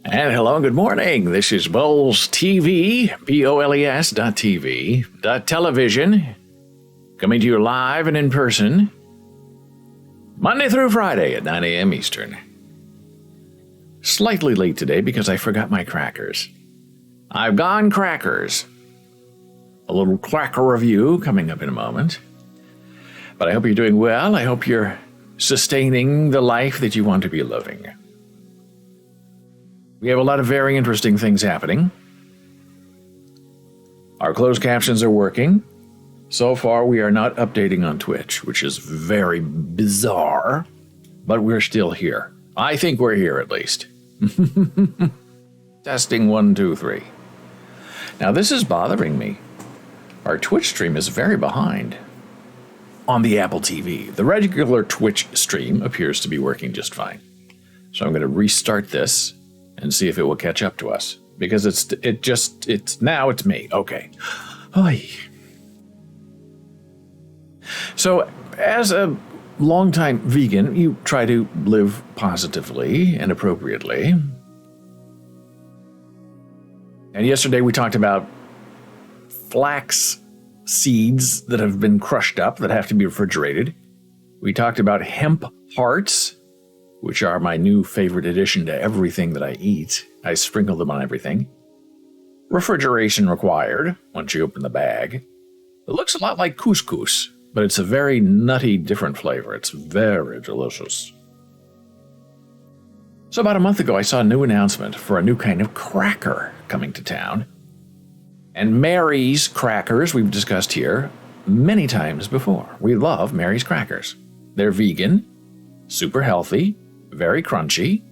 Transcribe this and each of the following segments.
And hello and good morning. This is Bowles TV, BOLES.TV, .television, coming to you live and in person, Monday through Friday at 9 a.m. Eastern. Slightly late today because I forgot my crackers. I've gone crackers. A little cracker review coming up in a moment. But I hope you're doing well. I hope you're sustaining the life that you want to be living. We have a lot of very interesting things happening. Our closed captions are working. So far, we are not updating on Twitch, which is very bizarre, but we're still here. I think we're here at least. Testing 1, 2, 3. Now, this is bothering me. Our Twitch stream is very behind on the Apple TV. The regular Twitch stream appears to be working just fine. So I'm going to restart this and see if it will catch up to us. Because it's me. Okay. Oy. So, as a longtime vegan, you try to live positively and appropriately. And yesterday we talked about flax seeds that have been crushed up that have to be refrigerated. We talked about hemp hearts, which are my new favorite addition to everything that I eat. I sprinkle them on everything. Refrigeration required once you open the bag. It looks a lot like couscous, but it's a very nutty, different flavor. It's very delicious. So about a month ago, I saw a new announcement for a new kind of cracker coming to town. And Mary's Crackers, we've discussed here many times before. We love Mary's Crackers. They're vegan, super healthy, very crunchy,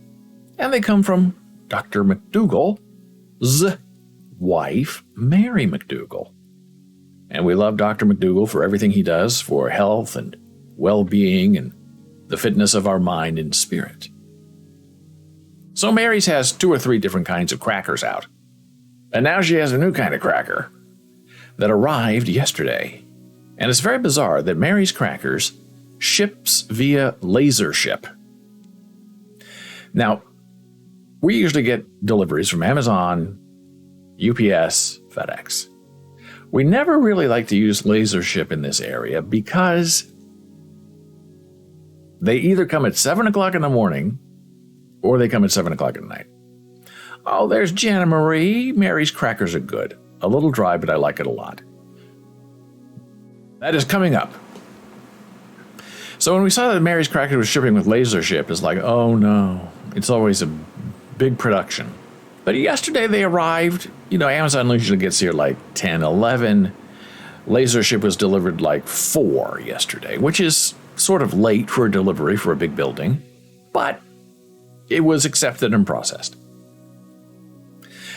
and they come from Dr. McDougall's wife, Mary McDougall. And we love Dr. McDougall for everything he does for health and well-being and the fitness of our mind and spirit. So Mary's has 2 or 3 different kinds of crackers out. And now she has a new kind of cracker that arrived yesterday. And it's very bizarre that Mary's Crackers ships via laser ship. Now, we usually get deliveries from Amazon, UPS, FedEx. We never really like to use laser ship in this area because they either come at 7 o'clock in the morning or they come at 7 o'clock at night. Oh, there's Jana Marie. Mary's Crackers are good. A little dry, but I like it a lot. That is coming up. So when we saw that Mary's Crackers was shipping with laser ship, it's like, oh no. It's always a big production. But yesterday they arrived. You know, Amazon usually gets here like 10, 11. Laser ship was delivered like 4 yesterday, which is sort of late for a delivery for a big building. But it was accepted and processed.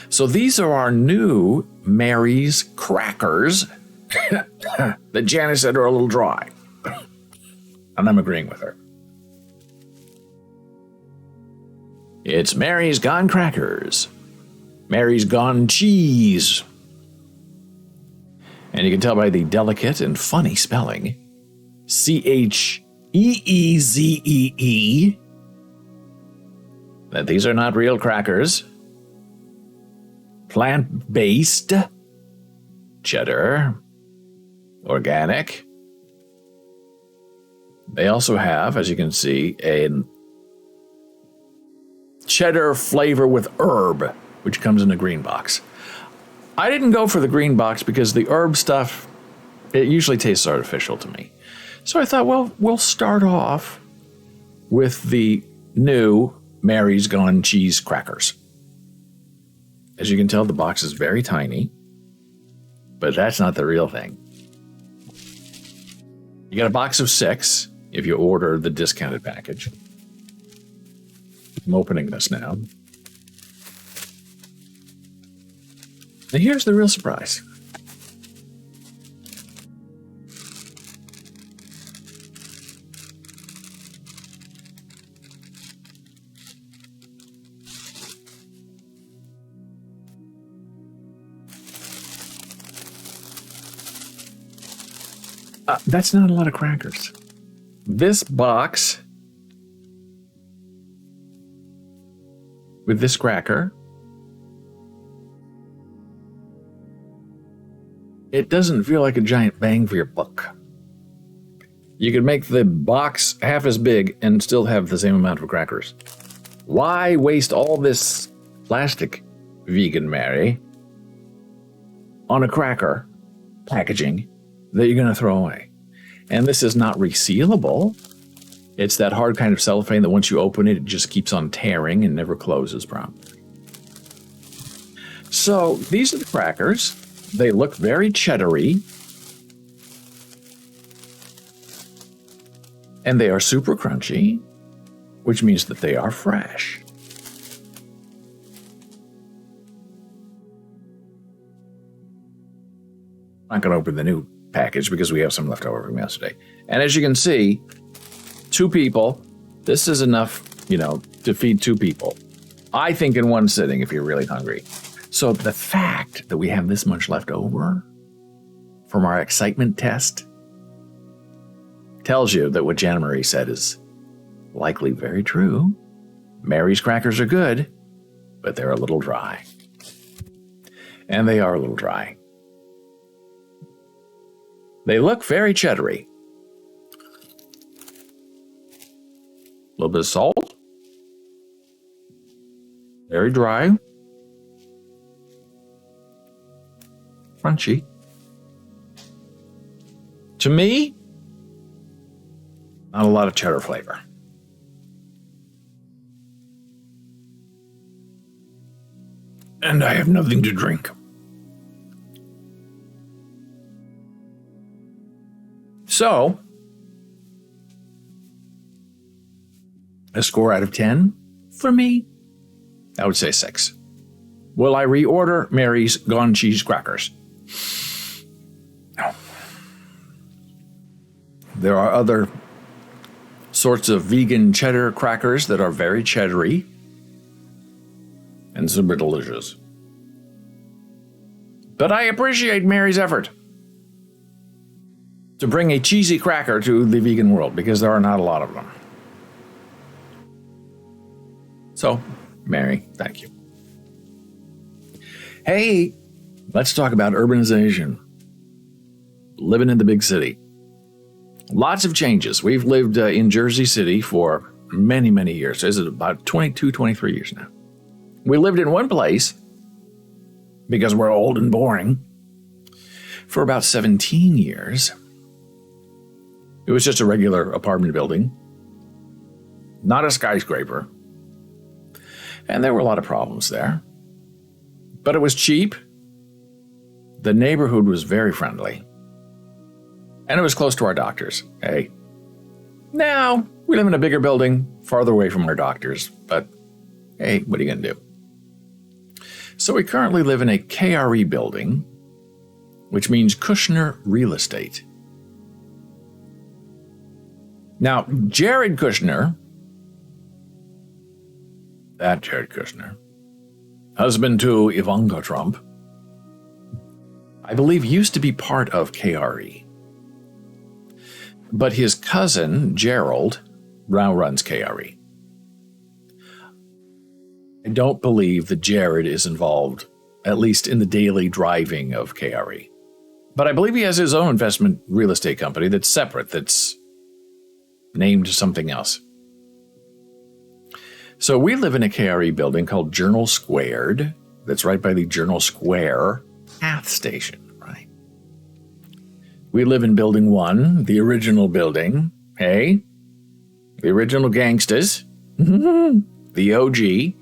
So these are our new Mary's Crackers that Janice said are a little dry. And I'm agreeing with her. It's Mary's Gone Crackers. Mary's Gone Cheese. And you can tell by the delicate and funny spelling, Cheezee, that these are not real crackers. Plant-based, cheddar, organic. They also have, as you can see, a cheddar flavor with herb, which comes in a green box. I didn't go for the green box because the herb stuff, it usually tastes artificial to me. So I thought, well, we'll start off with the new Mary's Gone Cheese Crackers. As you can tell, the box is very tiny, but that's not the real thing. You get a box of 6 if you order the discounted package. I'm opening this now. And here's the real surprise. That's not a lot of crackers. This box with this cracker. It doesn't feel like a giant bang for your buck. You could make the box half as big and still have the same amount of crackers. Why waste all this plastic, vegan Mary, on a cracker packaging that you're going to throw away? And this is not resealable. It's that hard kind of cellophane that once you open it, it just keeps on tearing and never closes properly. So these are the crackers. They look very cheddary. And they are super crunchy, which means that they are fresh. I'm not going to open the new package because we have some left over from yesterday. And as you can see, 2 people, this is enough, to feed 2 people. I think in one sitting if you're really hungry. So the fact that we have this much left over from our excitement test tells you that what Jana Marie said is likely very true. Mary's crackers are good, but they're a little dry. And they are a little dry. They look very cheddary. A little bit of salt. Very dry. Crunchy. To me, not a lot of cheddar flavor. And I have nothing to drink. So, a score out of 10 for me, I would say 6. Will I reorder Mary's Gone Cheese crackers? No. There are other sorts of vegan cheddar crackers that are very cheddary and super delicious. But I appreciate Mary's effort to bring a cheesy cracker to the vegan world because there are not a lot of them. So, Mary, thank you. Hey, let's talk about urbanization. Living in the big city. Lots of changes. We've lived in Jersey City for many, many years. Is it about 22, 23 years now? We lived in one place, because we're old and boring, for about 17 years. It was just a regular apartment building, not a skyscraper. And there were a lot of problems there. But it was cheap. The neighborhood was very friendly. And it was close to our doctors. Hey, now we live in a bigger building, farther away from our doctors. But hey, what are you going to do? So we currently live in a KRE building, which means Kushner Real Estate. Now, Jared Kushner, husband to Ivanka Trump, I believe used to be part of KRE. But his cousin, Gerald, now runs KRE. I don't believe that Jared is involved, at least in the daily driving of KRE. But I believe he has his own investment real estate company that's separate, that's named something else. So we live in a KRE building called Journal Squared, that's right by the Journal Square Path Station, right? We live in Building 1, the original building. Hey, the original gangsters, the OG.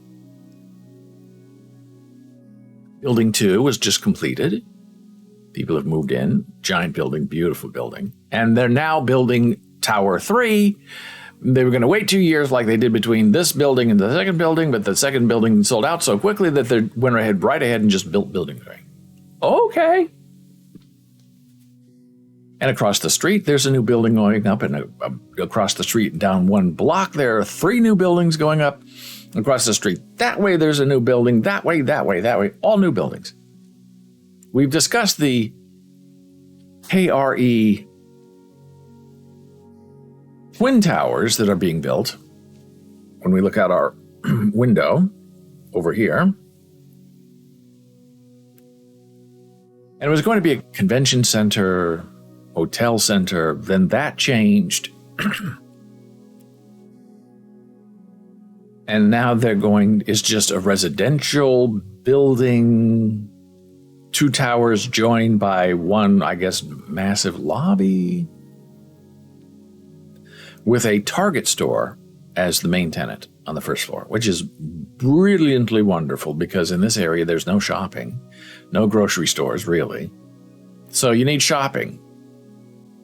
Building 2 was just completed. People have moved in. Giant building, beautiful building. And they're now building Tower 3. They were going to wait 2 years like they did between this building and the second building, but the second building sold out so quickly that they went right ahead and just built Building 3. Okay. And across the street, there's a new building going up, and across the street down one block, there are 3 new buildings going up. Across the street that way, there's a new building. That way, all new buildings. We've discussed the KRE twin towers that are being built when we look out our window. over here. And it was going to be a convention center, hotel center. Then that changed. And now it's just a residential building, 2 towers joined by one, I guess, massive lobby with a Target store as the main tenant on the first floor, which is brilliantly wonderful because in this area there's no shopping, no grocery stores really. So you need shopping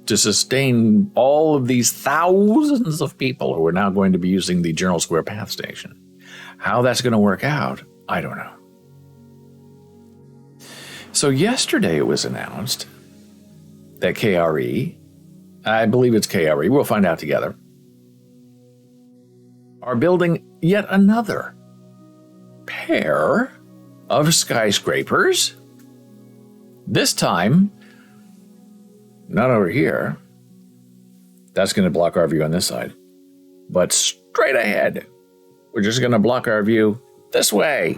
to sustain all of these thousands of people who are now going to be using the Journal Square Path Station. How that's going to work out, I don't know. So yesterday it was announced that KRE, I believe it's KRE, we'll find out together, are building yet another pair of skyscrapers. This time, not over here. That's going to block our view on this side. But straight ahead, we're just going to block our view this way.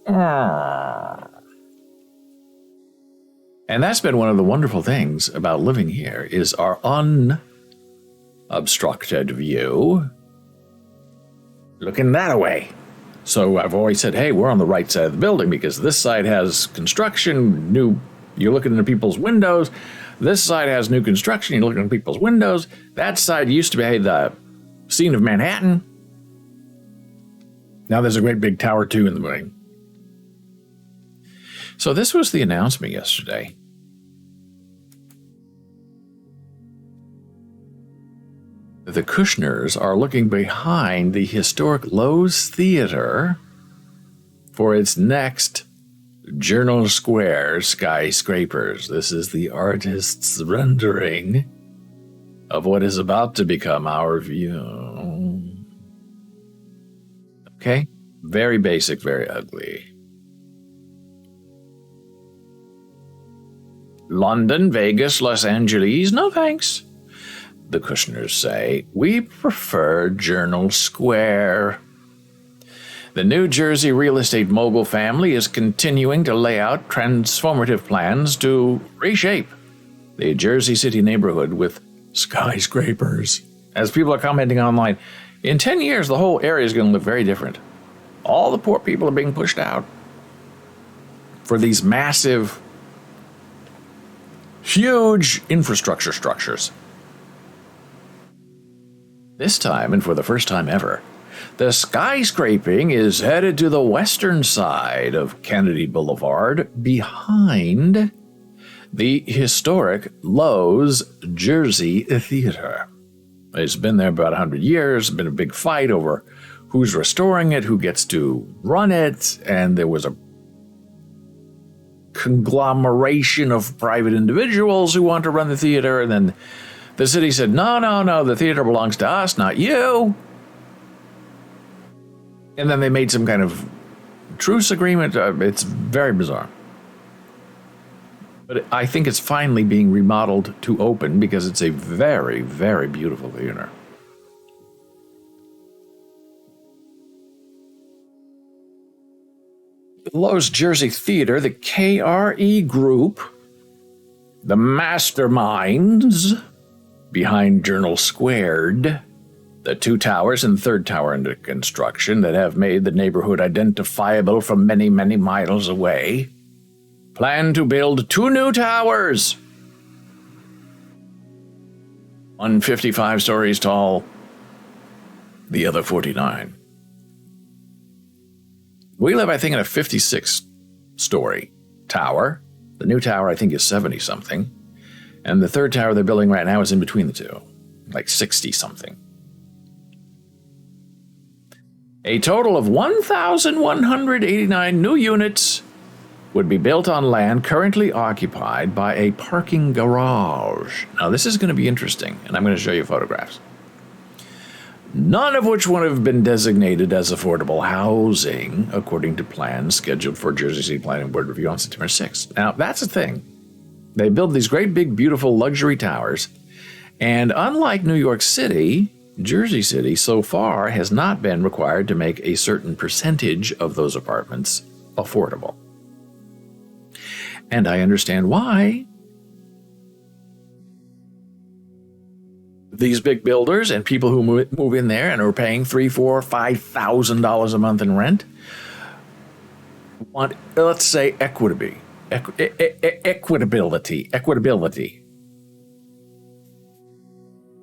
And that's been one of the wonderful things about living here is our unobstructed view. Looking that way. So I've always said, hey, we're on the right side of the building because this side has construction, you're looking into people's windows. This side has new construction, you're looking at people's windows. That side used to be the scene of Manhattan. Now there's a great big Tower 2 in the way. So this was the announcement yesterday. The Kushners are looking behind the historic Lowe's Theater for its next Journal Square skyscrapers. This is the artist's rendering of what is about to become our view. Okay? Very basic, very ugly. London, Vegas, Los Angeles, no thanks. The Kushners say, we prefer Journal Square. The New Jersey real estate mogul family is continuing to lay out transformative plans to reshape the Jersey City neighborhood with skyscrapers. As people are commenting online, in 10 years, the whole area is going to look very different. All the poor people are being pushed out for these massive, huge infrastructure structures. This time, and for the first time ever, the skyscraping is headed to the western side of Kennedy Boulevard behind the historic Lowe's Jersey Theater. It's been there about 100 years, been a big fight over who's restoring it, who gets to run it, and there was a conglomeration of private individuals who want to run the theater, and then the city said, no, the theater belongs to us, not you. And then they made some kind of truce agreement. It's very bizarre. But I think it's finally being remodeled to open because it's a very, very beautiful theater. The Lowe's Jersey Theater, the KRE Group, the masterminds behind Journal Squared, the 2 towers and 3rd tower under construction that have made the neighborhood identifiable from many, many miles away, plan to build 2 new towers. One 55 stories tall, the other 49. We live, I think, in a 56-story tower. The new tower, I think, is 70-something. And the 3rd tower they're building right now is in between the two, like 60-something. A total of 1,189 new units would be built on land currently occupied by a parking garage. Now, this is going to be interesting, and I'm going to show you photographs. None of which would have been designated as affordable housing, according to plans scheduled for Jersey City Planning Board review on September 6th. Now, that's the thing. They build these great, big, beautiful luxury towers, and unlike New York City, Jersey City so far has not been required to make a certain percentage of those apartments affordable. And I understand why. These big builders and people who move in there and are paying $3,000, $4,000, $5,000 a month in rent want, let's say, equitability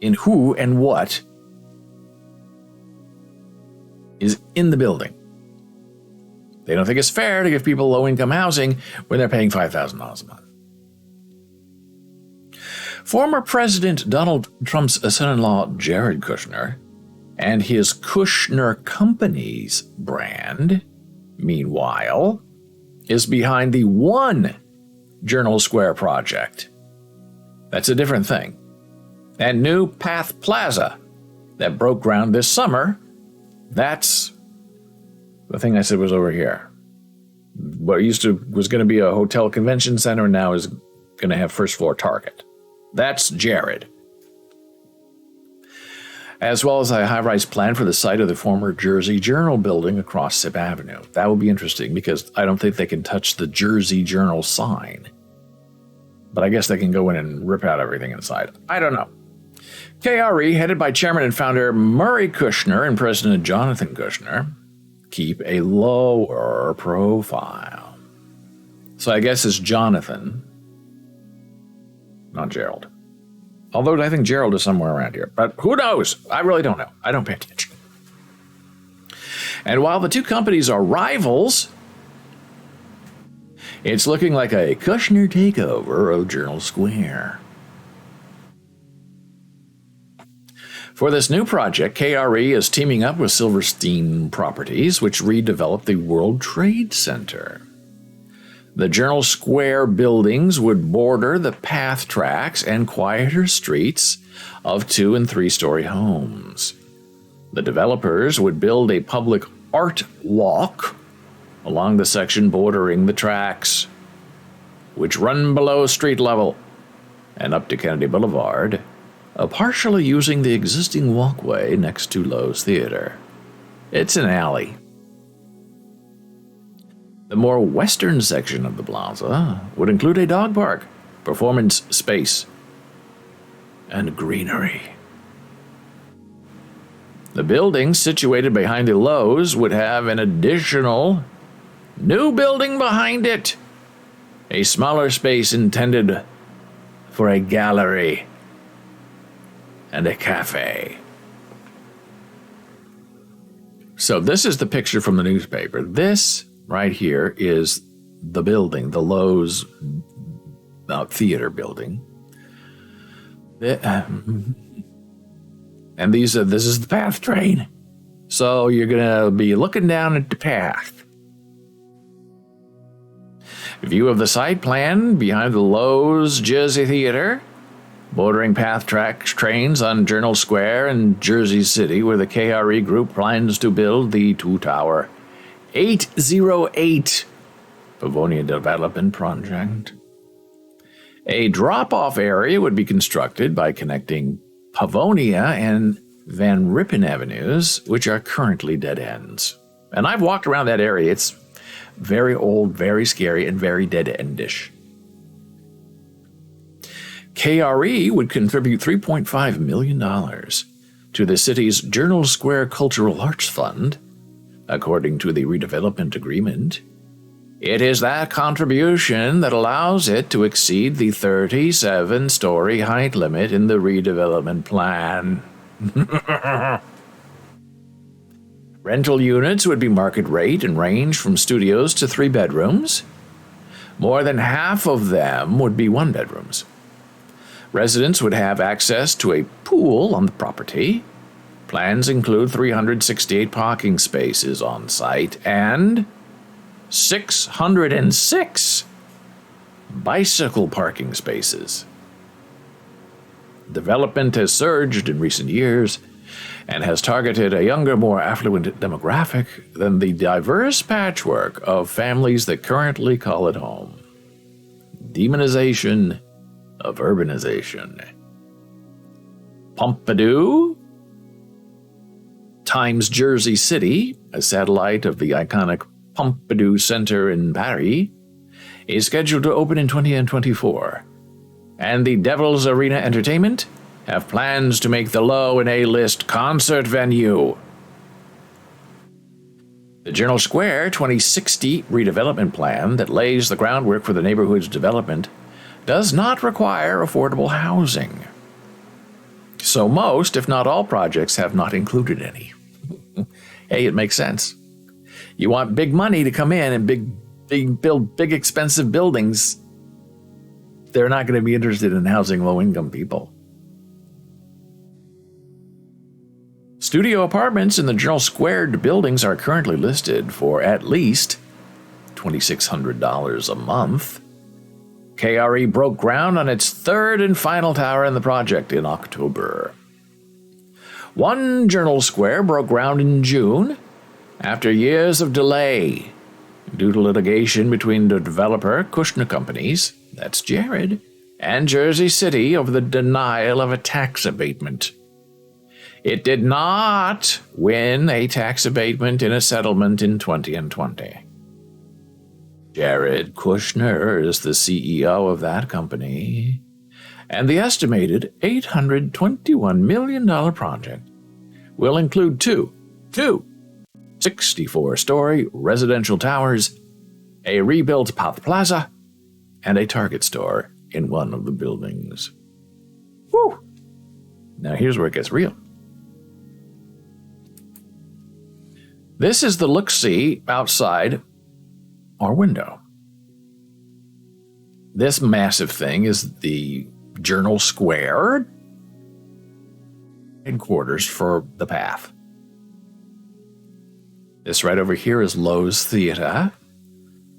in who and what is in the building. They don't think it's fair to give people low-income housing when they're paying $5,000 a month. Former President Donald Trump's son-in-law, Jared Kushner, and his Kushner Companies brand, meanwhile, is behind the One Journal Square project. That's a different thing. And New Path Plaza that broke ground this summer, that's the thing I said was over here. What was going to be a hotel convention center now is going to have first floor Target. That's Jared. As well as a high-rise plan for the site of the former Jersey Journal building across Sip Avenue. That will be interesting because I don't think they can touch the Jersey Journal sign. But I guess they can go in and rip out everything inside. I don't know. KRE, headed by chairman and founder Murray Kushner and President Jonathan Kushner, keep a lower profile. So I guess it's Jonathan, not Gerald. Although I think Gerald is somewhere around here. But who knows? I really don't know. I don't pay attention. And while the two companies are rivals, it's looking like a Kushner takeover of Journal Square. For this new project, KRE is teaming up with Silverstein Properties, which redeveloped the World Trade Center. The Journal Square buildings would border the path tracks and quieter streets of 2- and 3-story homes. The developers would build a public art walk along the section bordering the tracks, which run below street level and up to Kennedy Boulevard, partially using the existing walkway next to Lowe's Theater. It's an alley. The more western section of the plaza would include a dog park, performance space, and greenery. The building situated behind the Lowe's would have an additional new building behind it, a smaller space intended for a gallery and a cafe. So this is the picture from the newspaper. This right here is the building, the Lowe's theater building. And this is the PATH train. So you're going to be looking down at the PATH. View of the site plan behind the Lowe's Jersey Theater, bordering PATH trains on Journal Square in Jersey City, where the KRE Group plans to build the 2-tower 808 Pavonia Development Project. A drop-off area would be constructed by connecting Pavonia and Van Rippen Avenues, which are currently dead ends. And I've walked around that area. It's very old, very scary, and very dead-endish. KRE would contribute $3.5 million to the city's Journal Square Cultural Arts Fund, according to the redevelopment agreement. It is that contribution that allows it to exceed the 37-story height limit in the redevelopment plan. Rental units would be market rate and range from studios to 3 bedrooms. More than half of them would be 1 bedrooms. Residents would have access to a pool on the property. Plans include 368 parking spaces on site and 606 bicycle parking spaces. Development has surged in recent years and has targeted a younger, more affluent demographic than the diverse patchwork of families that currently call it home. Demonization of urbanization. Pompidou Times Jersey City, a satellite of the iconic Pompidou Center in Paris, is scheduled to open in 2024. And the Devil's Arena Entertainment have plans to make the low and A-list concert venue. The Journal Square 2060 redevelopment plan that lays the groundwork for the neighborhood's development does not require affordable housing. So most, if not all, projects have not included any. Hey, it makes sense. You want big money to come in and build big expensive buildings. They're not going to be interested in housing low-income people. Studio apartments in the Journal Squared buildings are currently listed for at least $2,600 a month. KRE broke ground on its third and final tower in the project in October. One Journal Square broke ground in June after years of delay due to litigation between the developer Kushner Companies, that's Jared, and Jersey City over the denial of a tax abatement. It did not win a tax abatement in a settlement in 2020. Jared Kushner is the CEO of that company, and the estimated $821 million project will include two 64-story residential towers, a rebuilt South Plaza, and a Target store in one of the buildings. Woo! Now here's where it gets real. This is the look-see outside our window. This massive thing is the Journal Square headquarters for The Path. This right over here is Lowe's Theater.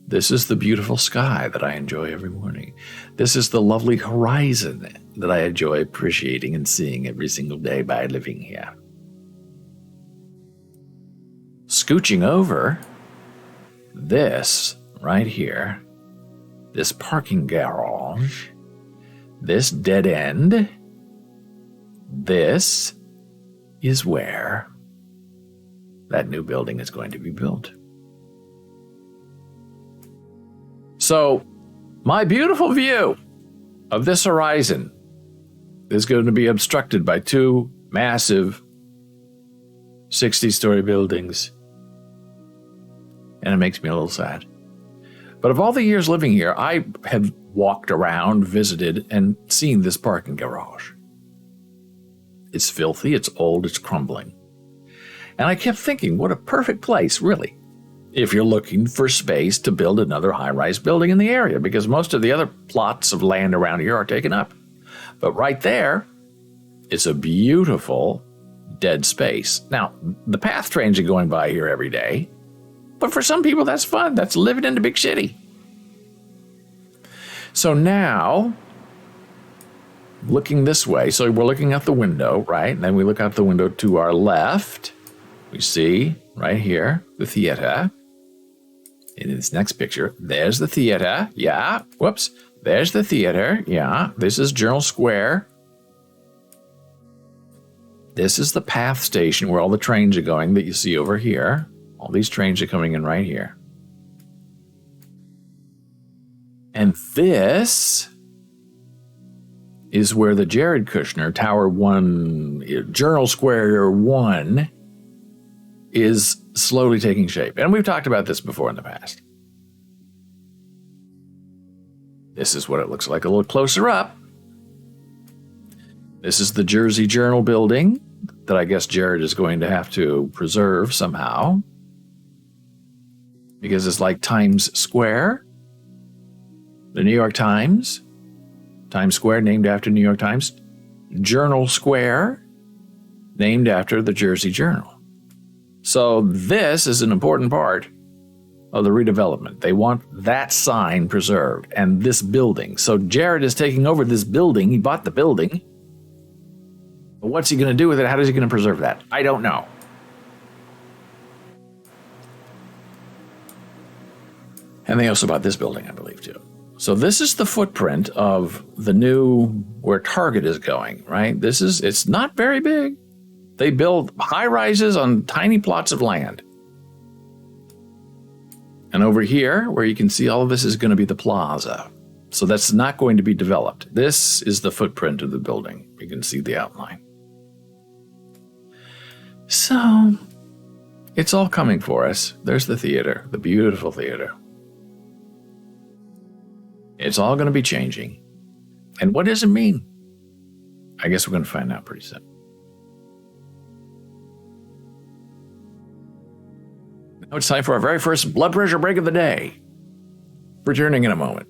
This is the beautiful sky that I enjoy every morning. This is the lovely horizon that I enjoy appreciating and seeing every single day by living here. Scooching over, this right here, this parking garage, this dead end, this is where that new building is going to be built. So, my beautiful view of this horizon is going to be obstructed by two massive 60-story buildings. And it makes me a little sad. But of all the years living here, I have walked around, visited, and seen this parking garage. It's filthy, it's old, it's crumbling. And I kept thinking, what a perfect place, really, if you're looking for space to build another high-rise building in the area, because most of the other plots of land around here are taken up. But right there, it's a beautiful dead space. Now, the PATH trains are going by here every day, but for some people that's fun. That's living in the big city. So now, looking this way, so we're looking out the window, right? And then we look out the window to our left. We see right here the theater. In this next picture, there's the theater. Yeah, whoops. There's the theater. Yeah, this is Journal Square. This is the PATH station where all the trains are going that you see over here. All these trains are coming in right here. And this is where the Jared Kushner Tower 1, Journal Square 1, is slowly taking shape. And we've talked about this before in the past. This is what it looks like a little closer up. This is the Jersey Journal building that I guess Jared is going to have to preserve somehow, because it's like Times Square, the New York Times, Times Square named after New York Times, Journal Square named after the Jersey Journal. So this is an important part of the redevelopment. They want that sign preserved and this building. So Jared is taking over this building. He bought the building. But what's he going to do with it? How is he going to preserve that? I don't know. And they also bought this building, I believe, too. So this is the footprint of the new, where Target is going, right? It's not very big. They build high rises on tiny plots of land. And over here, where you can see all of this, is going to be the plaza. So that's not going to be developed. This is the footprint of the building. You can see the outline. So it's all coming for us. There's the theater, the beautiful theater. It's all going to be changing. And what does it mean? I guess we're going to find out pretty soon. Now it's time for our very first blood pressure break of the day. Returning in a moment.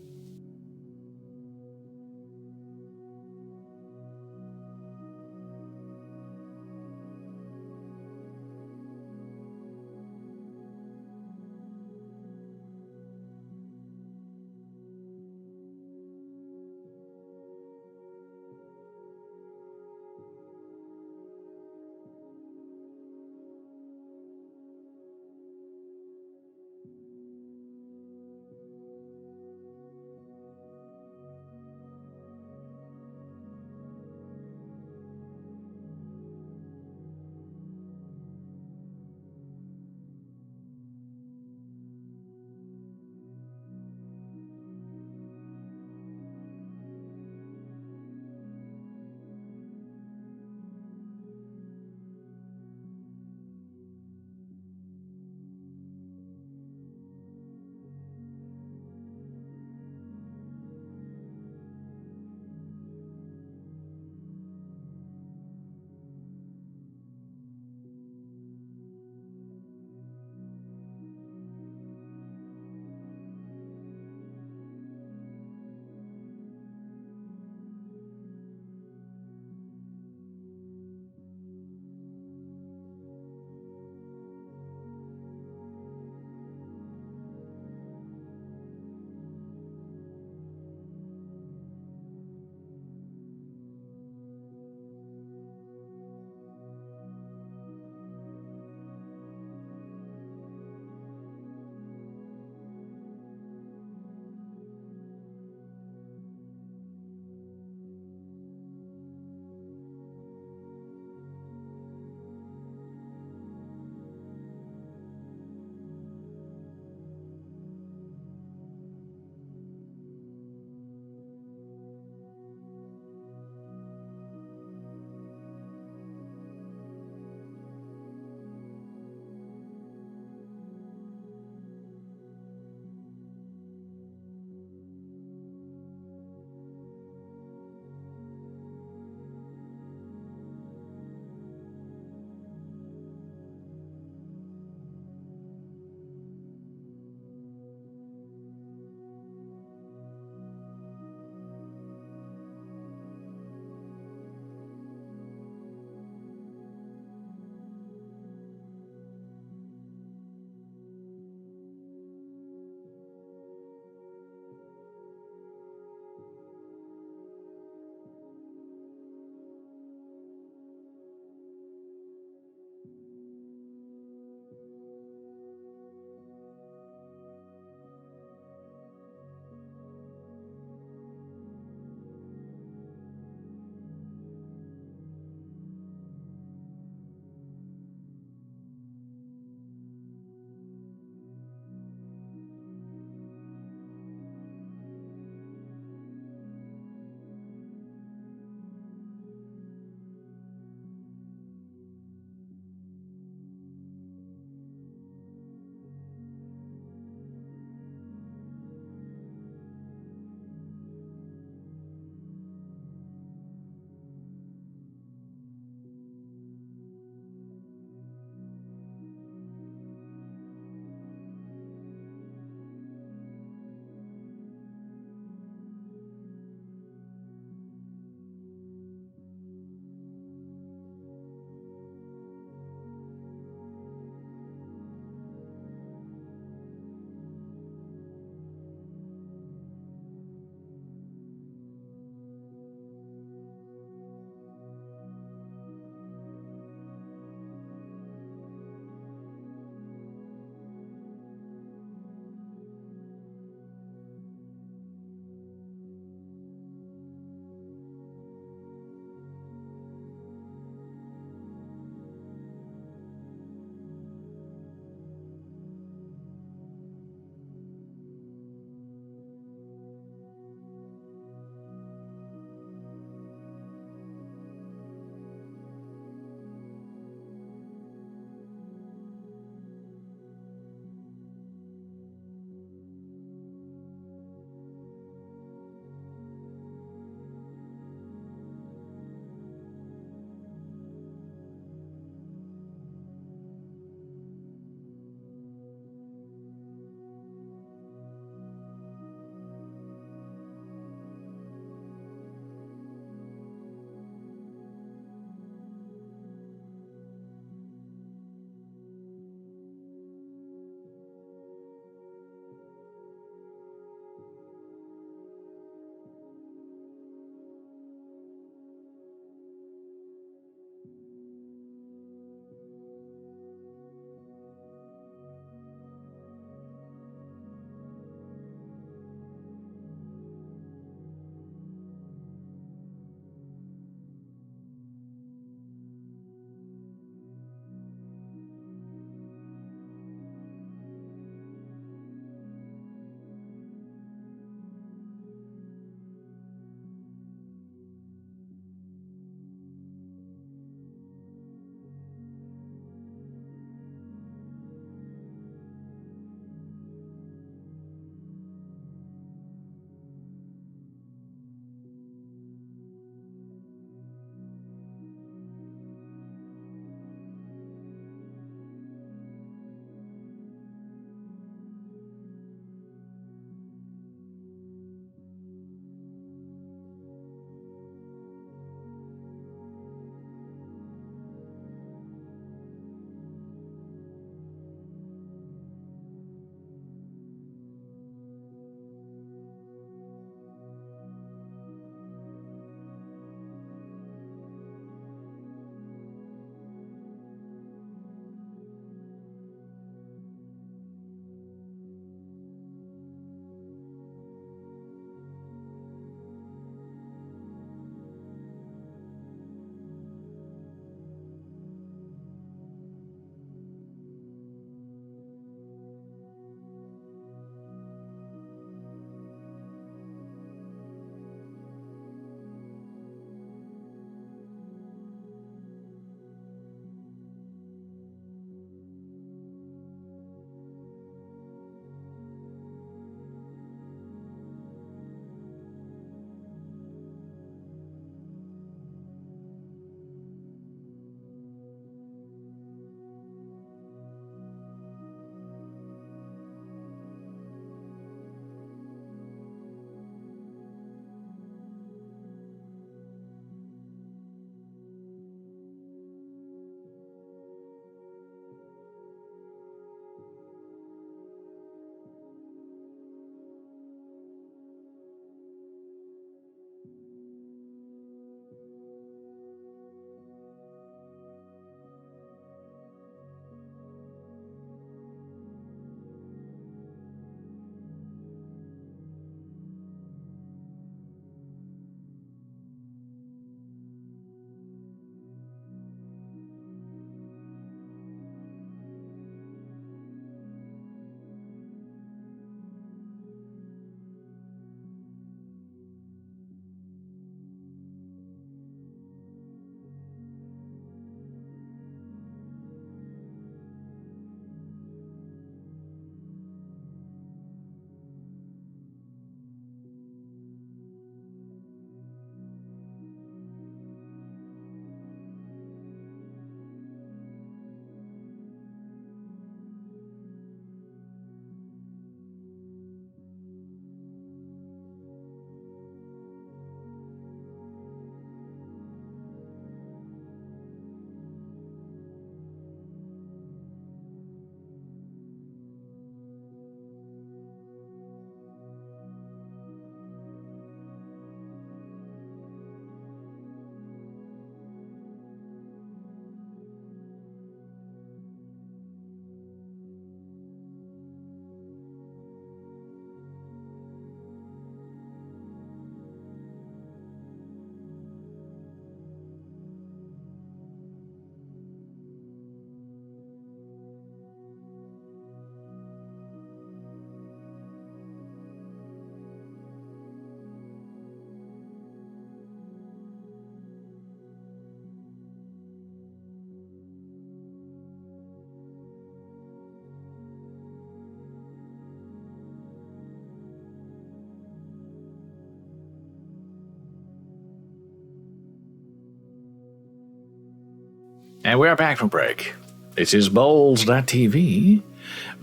And we're back from break. This is Bowls.tv,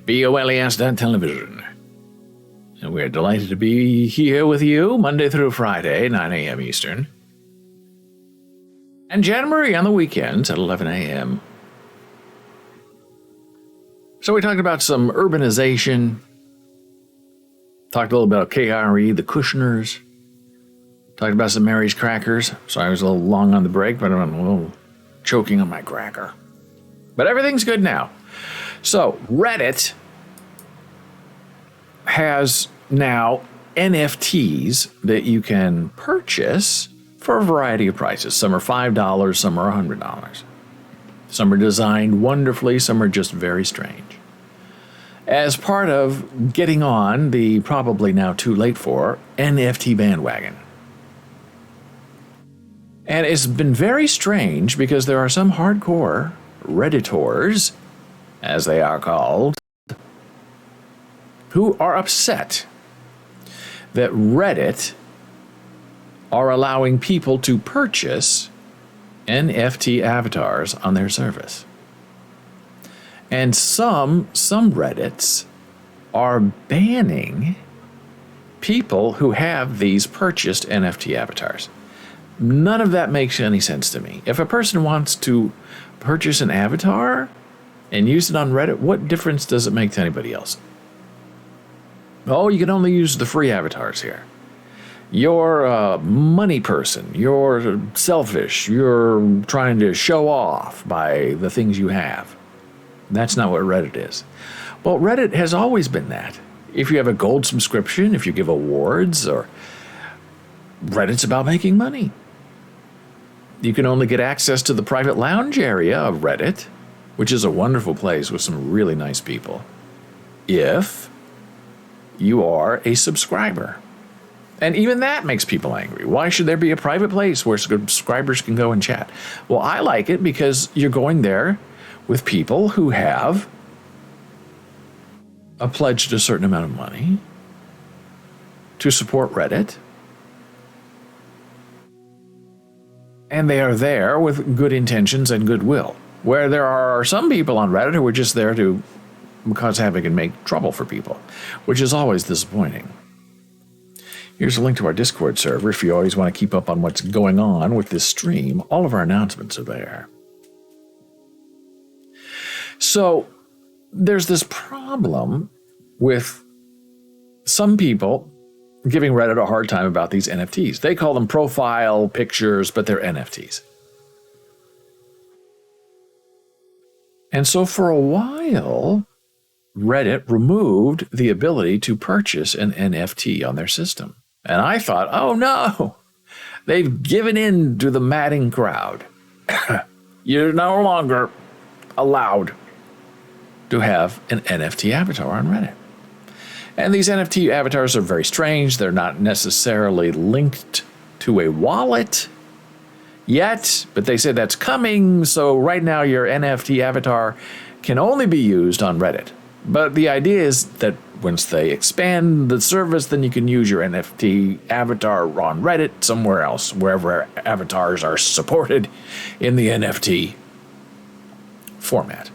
BOLES.television. And we're delighted to be here with you Monday through Friday, 9 a.m. Eastern. And Jan Marie on the weekends at 11 a.m. So we talked about some urbanization, talked a little about KRE, the Kushners, talked about some Mary's crackers. So I was a little long on the break, but I'm a little choking on my cracker. But everything's good now. So Reddit has now NFTs that you can purchase for a variety of prices. Some are $5, some are $100. Some are designed wonderfully, some are just very strange. As part of getting on the probably now too late for NFT bandwagon. And it's been very strange because there are some hardcore Redditors, as they are called, who are upset that Reddit are allowing people to purchase NFT avatars on their service. And some Reddits are banning people who have these purchased NFT avatars. None of that makes any sense to me. If a person wants to purchase an avatar and use it on Reddit, what difference does it make to anybody else? Oh, you can only use the free avatars here. You're a money person. You're selfish. You're trying to show off by the things you have. That's not what Reddit is. Well, Reddit has always been that. If you have a gold subscription, if you give awards, or Reddit's about making money. You can only get access to the private lounge area of Reddit, which is a wonderful place with some really nice people, if you are a subscriber. And even that makes people angry. Why should there be a private place where subscribers can go and chat? Well, I like it because you're going there with people who have pledged a certain amount of money to support Reddit. And they are there with good intentions and goodwill. Where there are some people on Reddit who are just there to cause havoc and make trouble for people, which is always disappointing. Here's a link to our Discord server if you always want to keep up on what's going on with this stream. All of our announcements are there. So there's this problem with some people giving Reddit a hard time about these NFTs. They call them profile pictures, but they're NFTs. And so for a while, Reddit removed the ability to purchase an NFT on their system. And I thought, oh no, they've given in to the madding crowd. You're no longer allowed to have an NFT avatar on Reddit. And these NFT avatars are very strange. They're not necessarily linked to a wallet yet, but they say that's coming. So right now your NFT avatar can only be used on Reddit. But the idea is that once they expand the service, then you can use your NFT avatar on Reddit somewhere else, wherever avatars are supported in the NFT format.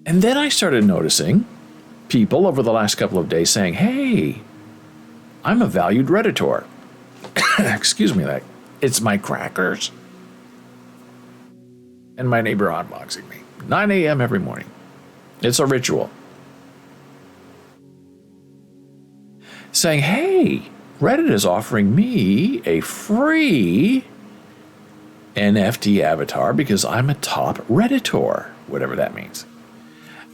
And then I started noticing people over the last couple of days saying, hey, I'm a valued Redditor. Excuse me, it's my crackers. And my neighbor hotboxing me. 9 a.m. every morning. It's a ritual. Saying, hey, Reddit is offering me a free NFT avatar because I'm a top Redditor, whatever that means.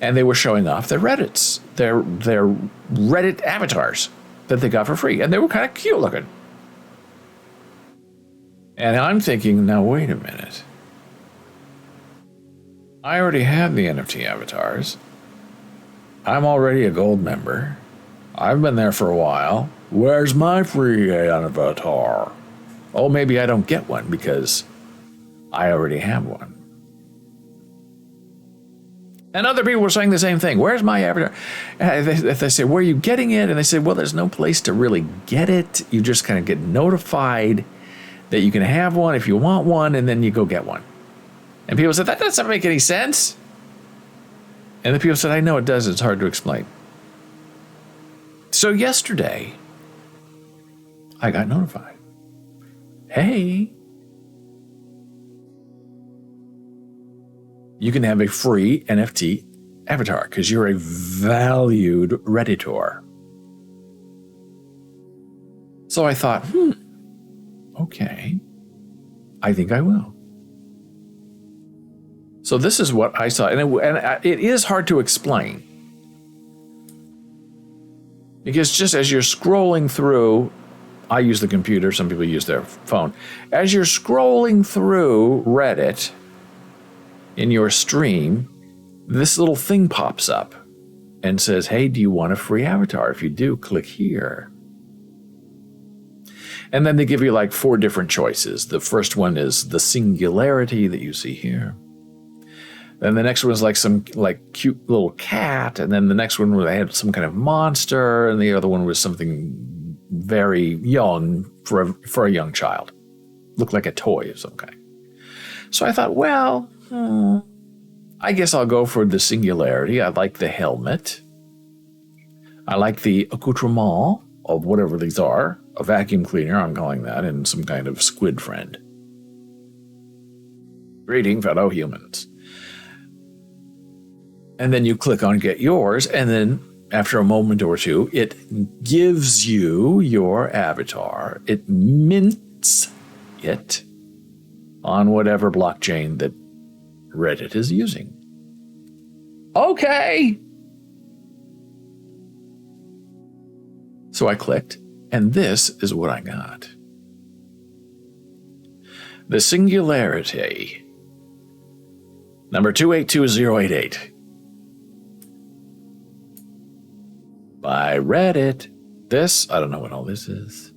And they were showing off their Reddits, their Reddit avatars that they got for free. And they were kind of cute looking. And I'm thinking, now wait a minute. I already have the NFT avatars. I'm already a gold member. I've been there for a while. Where's my free avatar? Oh, maybe I don't get one because I already have one. And other people were saying the same thing. Where's my avatar? And they say, where are you getting it? And they say, well, there's no place to really get it. You just kind of get notified that you can have one if you want one, and then you go get one. And people said, that doesn't make any sense. And the people said, I know it does. It's hard to explain. So yesterday, I got notified. Hey, you can have a free NFT avatar because you're a valued Redditor. So I thought, okay, I think I will. So this is what I saw, and it is hard to explain. Because just as you're scrolling through, I use the computer, some people use their phone. As you're scrolling through Reddit in your stream, this little thing pops up and says, hey, do you want a free avatar? If you do, click here. And then they give you like 4 different choices. The first one is the singularity that you see here. Then the next one was like some cute little cat. And then the next one where they had some kind of monster. And the other one was something very young for a young child. Looked like a toy of some kind. So I thought, well, I guess I'll go for the singularity. I like the helmet. I like the accoutrement of whatever these are. A vacuum cleaner, I'm calling that, and some kind of squid friend. Greeting, fellow humans. And then you click on Get Yours, and then after a moment or two, it gives you your avatar. It mints it on whatever blockchain that Reddit is using. Okay. So I clicked, and this is what I got. The Singularity, number 282088. By Reddit. This, I don't know what all this is.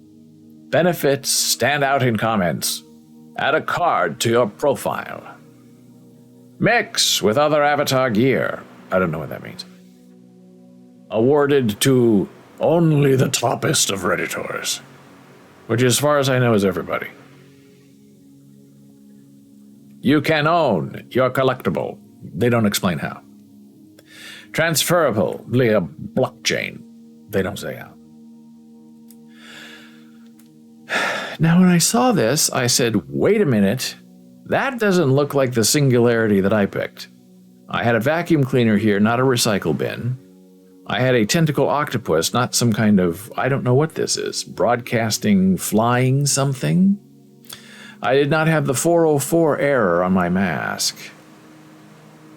Benefits stand out in comments. Add a card to your profile. Mix with other avatar gear. I don't know what that means. Awarded to only the toppest of Redditors, which as far as I know is everybody. You can own your collectible. They don't explain how. Transferable via blockchain. They don't say how. Now, when I saw this, I said, wait a minute. That doesn't look like the singularity that I picked. I had a vacuum cleaner here, not a recycle bin. I had a tentacle octopus, not some kind of, I don't know what this is, broadcasting, flying something. I did not have the 404 error on my mask.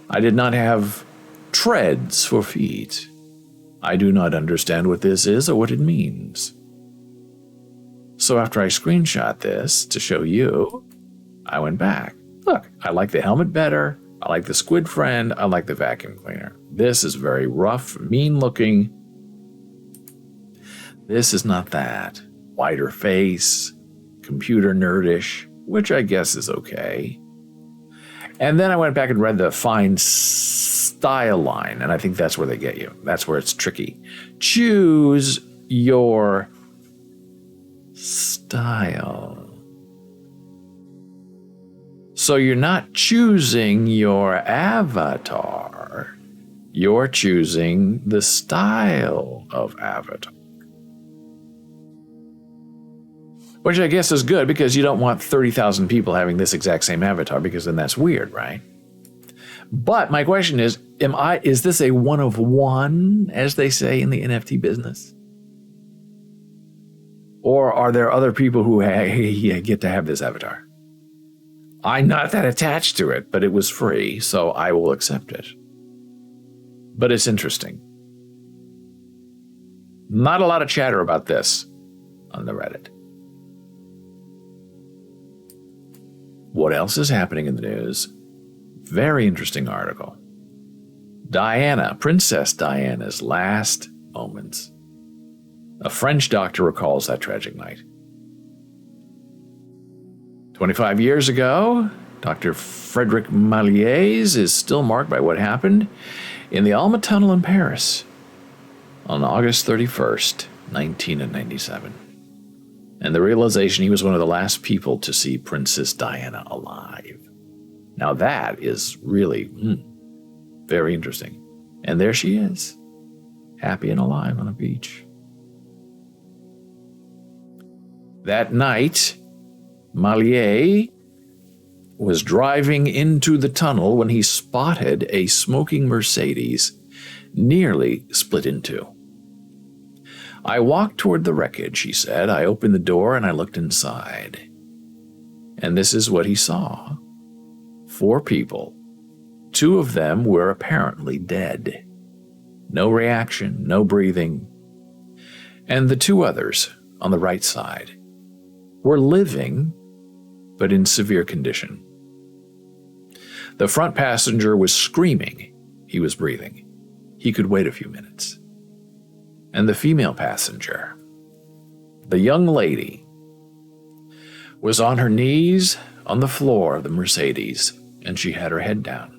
I did not have treads for feet. I do not understand what this is or what it means. So after I screenshot this to show you, I went back. Look, I like the helmet better. I like the squid friend. I like the vacuum cleaner. This is very rough, mean looking. This is not that. Wider face, computer nerdish, which I guess is okay. And then I went back and read the fine style line, and I think that's where they get you. That's where it's tricky. Choose your style. So you're not choosing your avatar. You're choosing the style of avatar. Which I guess is good because you don't want 30,000 people having this exact same avatar because then that's weird, right? But my question is this a one of one, as they say in the NFT business? Or are there other people who get to have this avatar? I'm not that attached to it, but it was free, so I will accept it. But it's interesting. Not a lot of chatter about this on the Reddit. What else is happening in the news? Very interesting article. Diana, Princess Diana's last moments. A French doctor recalls that tragic night. 25 years ago, Dr. Frederic Maliez is still marked by what happened in the Alma Tunnel in Paris on August 31st, 1997. And the realization he was one of the last people to see Princess Diana alive. Now that is really very interesting. And there she is, happy and alive on a beach. That night, Malier was driving into the tunnel when he spotted a smoking Mercedes nearly split in two. I walked toward the wreckage, he said. I opened the door and I looked inside. And this is what he saw. 4 people. 2 of them were apparently dead. No reaction, no breathing. And the 2 others on the right side were living, but in severe condition. The front passenger was screaming. He was breathing. He could wait a few minutes. And the female passenger, the young lady, was on her knees on the floor of the Mercedes, and she had her head down.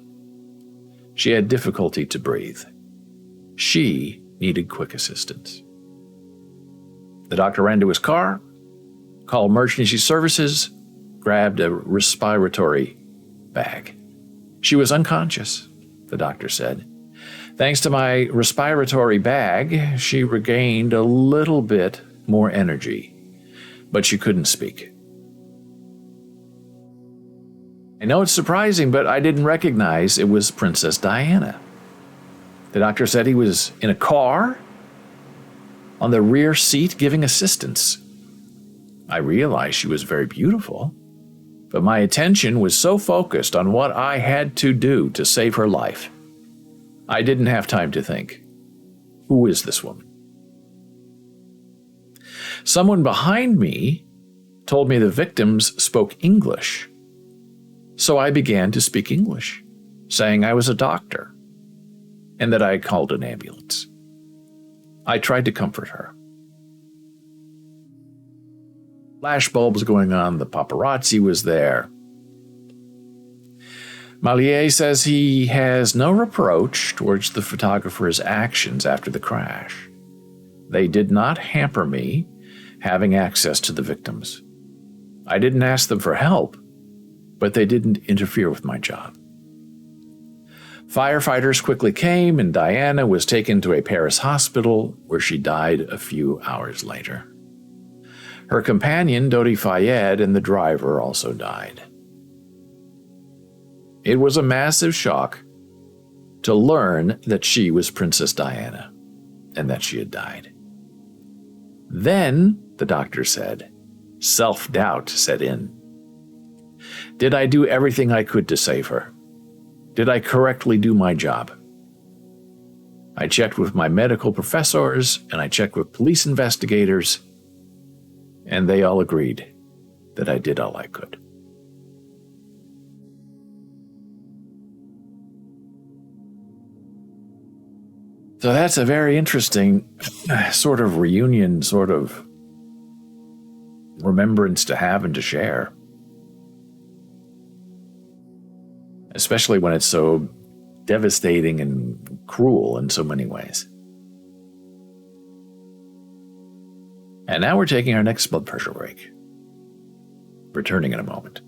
She had difficulty to breathe. She needed quick assistance. The doctor ran to his car, called emergency services, grabbed a respiratory bag. She was unconscious, the doctor said. Thanks to my respiratory bag, she regained a little bit more energy, but she couldn't speak. I know it's surprising, but I didn't recognize it was Princess Diana. The doctor said he was in a car on the rear seat giving assistance. I realized she was very beautiful, but my attention was so focused on what I had to do to save her life. I didn't have time to think, who is this woman? Someone behind me told me the victims spoke English. So I began to speak English, saying I was a doctor and that I had called an ambulance. I tried to comfort her. Flashbulbs going on, the paparazzi was there. Malier says he has no reproach towards the photographer's actions after the crash. They did not hamper me having access to the victims. I didn't ask them for help, but they didn't interfere with my job. Firefighters quickly came, and Diana was taken to a Paris hospital where she died a few hours later. Her companion, Dodi Fayed, and the driver also died. It was a massive shock to learn that she was Princess Diana and that she had died. Then, the doctor said, self-doubt set in. Did I do everything I could to save her? Did I correctly do my job? I checked with my medical professors and I checked with police investigators, and they all agreed that I did all I could. So that's a very interesting sort of reunion, sort of remembrance to have and to share. Especially when it's so devastating and cruel in so many ways. And now we're taking our next blood pressure break. Returning in a moment.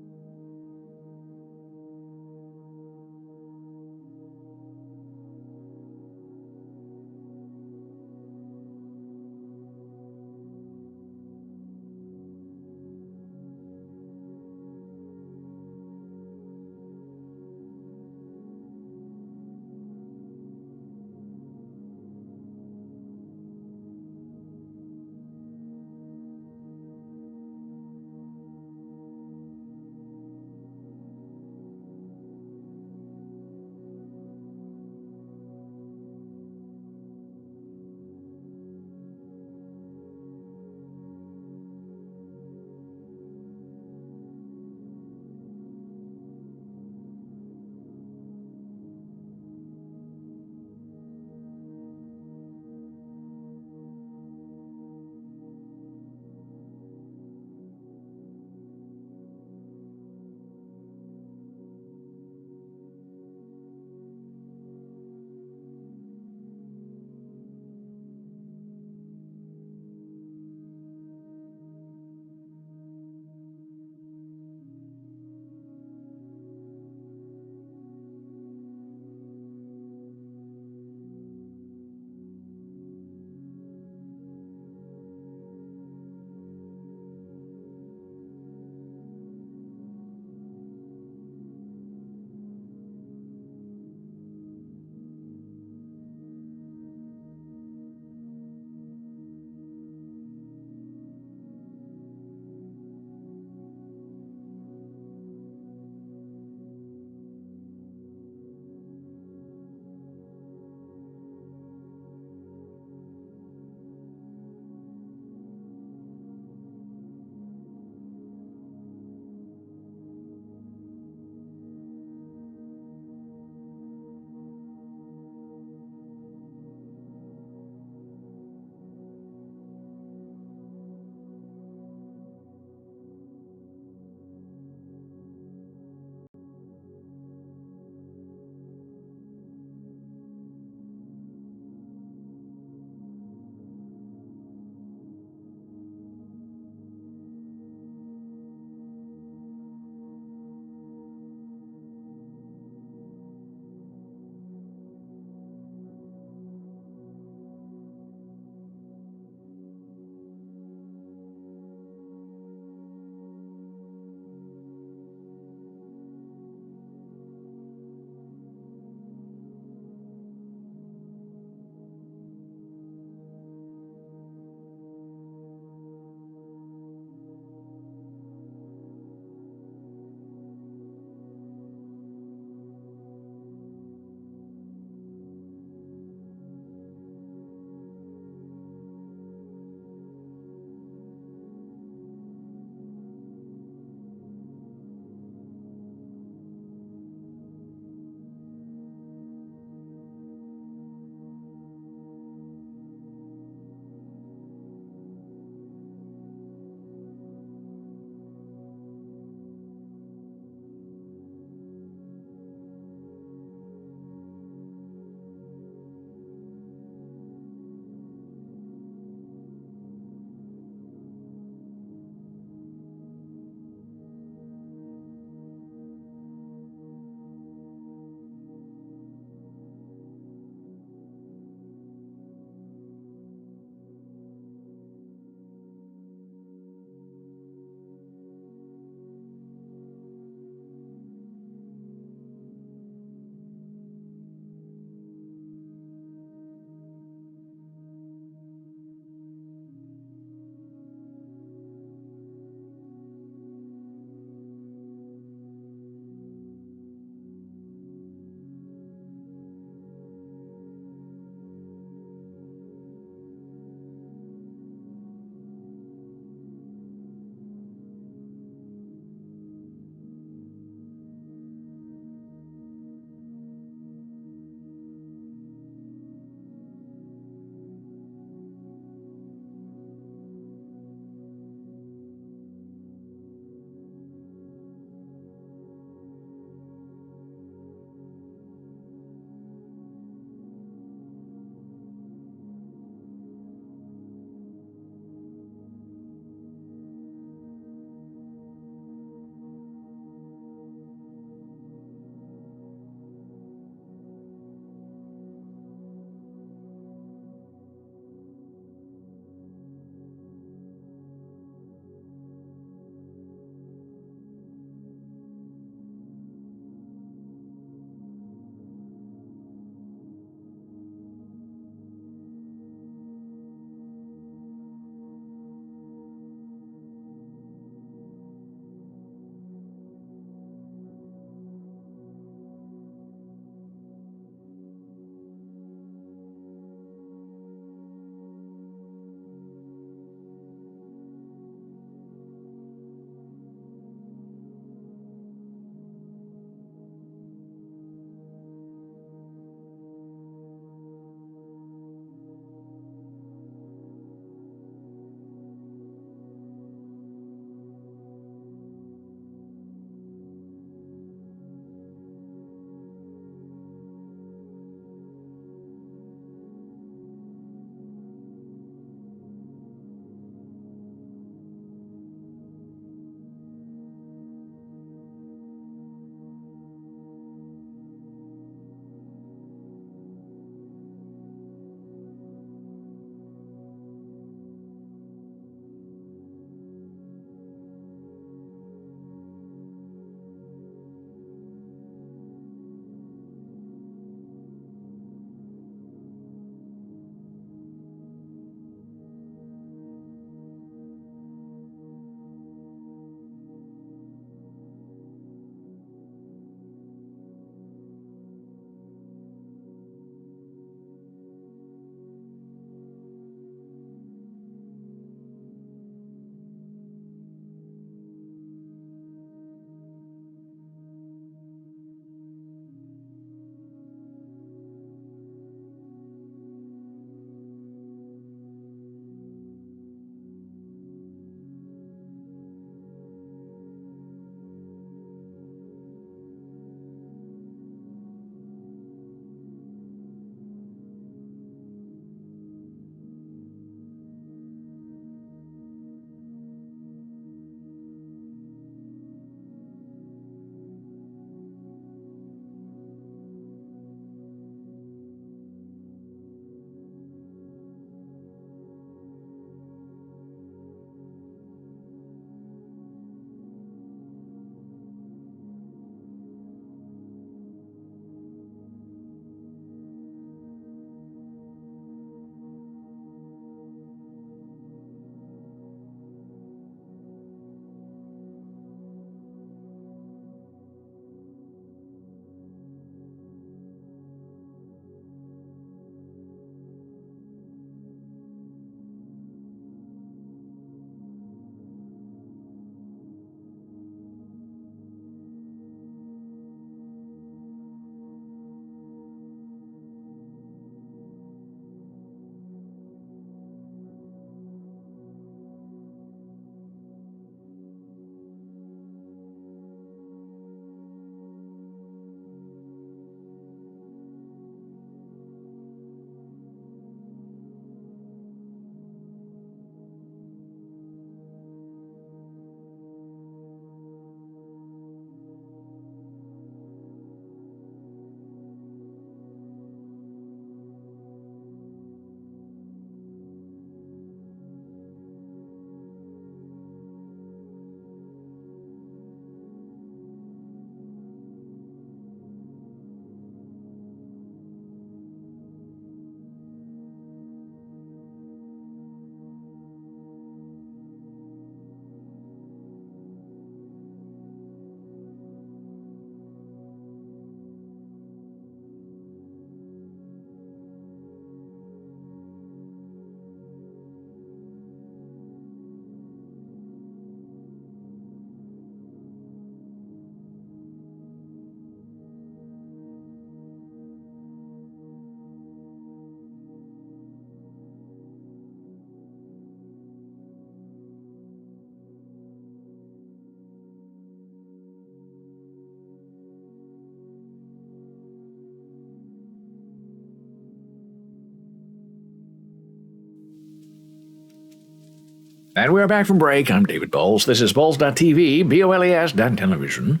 And we're back from break. I'm David Bowles. This is Bowles.tv, BOLES.television.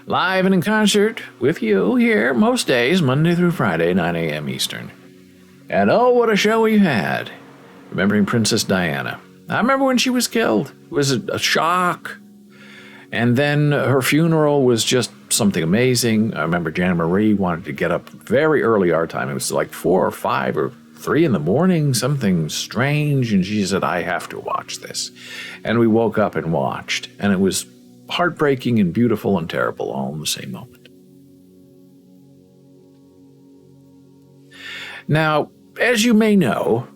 Live and in concert with you here most days, Monday through Friday, 9 a.m. Eastern. And oh, what a show we had. Remembering Princess Diana. I remember when she was killed. It was a shock. And then her funeral was just something amazing. I remember Jana Marie wanted to get up very early our time. It was like 4 or 5 or 3 in the morning, something strange. And she said, I have to watch this. And we woke up and watched. And it was heartbreaking and beautiful and terrible all in the same moment. Now, as you may know,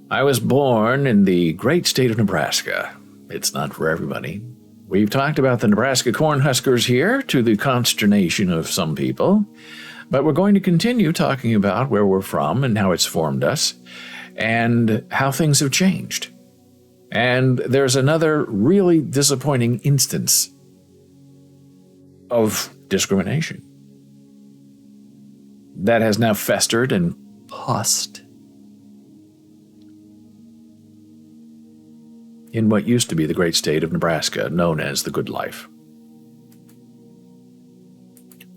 I was born in the great state of Nebraska. It's not for everybody. We've talked about the Nebraska Cornhuskers here to the consternation of some people, but we're going to continue talking about where we're from and how it's formed us and how things have changed. And there's another really disappointing instance of discrimination that has now festered and pussed in what used to be the great state of Nebraska, known as the Good Life.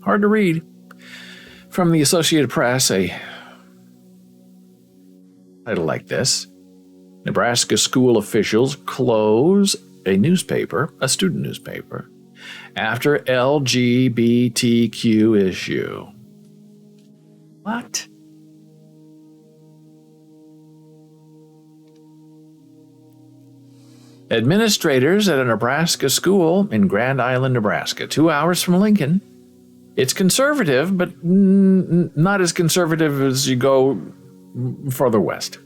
Hard to read. From the Associated Press, a title like this: Nebraska school officials close a newspaper, a student newspaper, after LGBTQ issue. What? Administrators at a Nebraska school in Grand Island, Nebraska, 2 hours from Lincoln. It's conservative, but not as conservative as you go further west.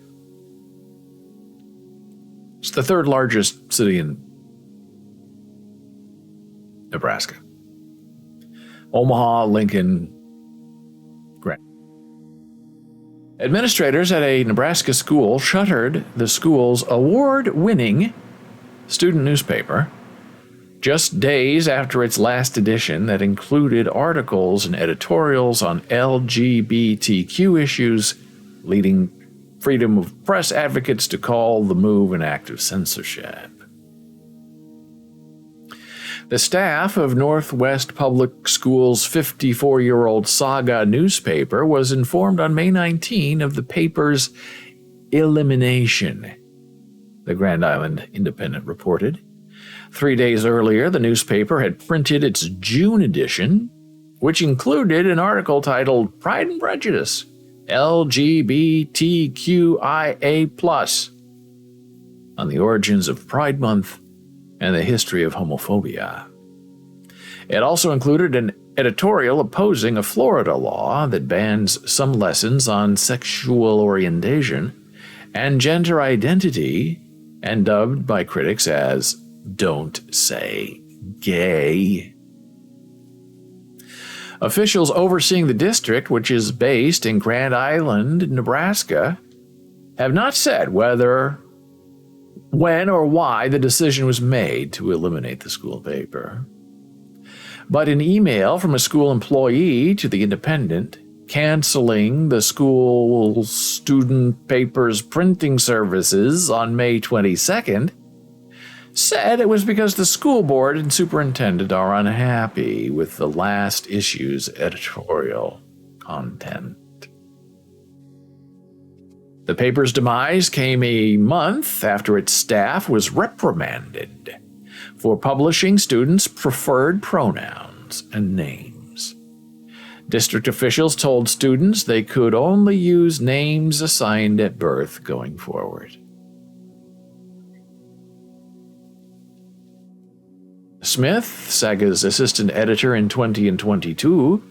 It's the 3rd largest city in Nebraska. Omaha, Lincoln, Grand. Administrators at a Nebraska school shuttered the school's award-winning student newspaper just days after its last edition that included articles and editorials on LGBTQ issues, leading freedom of press advocates to call the move an act of censorship. The staff of Northwest Public Schools' 54-year-old Saga newspaper was informed on May 19 of the paper's elimination, the Grand Island Independent reported. 3 days earlier, the newspaper had printed its June edition, which included an article titled Pride and Prejudice, LGBTQIA+, on the origins of Pride Month and the history of homophobia. It also included an editorial opposing a Florida law that bans some lessons on sexual orientation and gender identity, and dubbed by critics as Don't Say Gay. Officials overseeing the district, which is based in Grand Island, Nebraska, have not said whether, when, or why the decision was made to eliminate the school paper. But an email from a school employee to the Independent canceling the school's student paper's printing services on May 22nd said it was because the school board and superintendent are unhappy with the last issue's editorial content. The paper's demise came a month after its staff was reprimanded for publishing students' preferred pronouns and names. District officials told students they could only use names assigned at birth going forward. Smith, Saga's assistant editor in 20 and 22,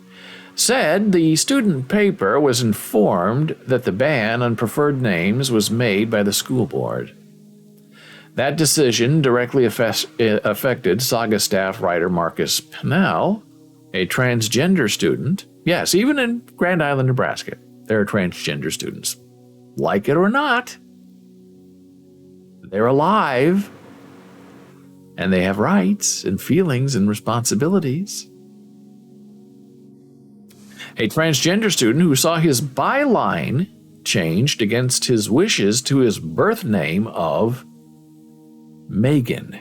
said the student paper was informed that the ban on preferred names was made by the school board. That decision directly affected Saga staff writer Marcus Pennell, a transgender student. Yes, even in Grand Island, Nebraska, there are transgender students. Like it or not, they're alive, and they have rights and feelings and responsibilities. A transgender student who saw his byline changed against his wishes to his birth name of Megan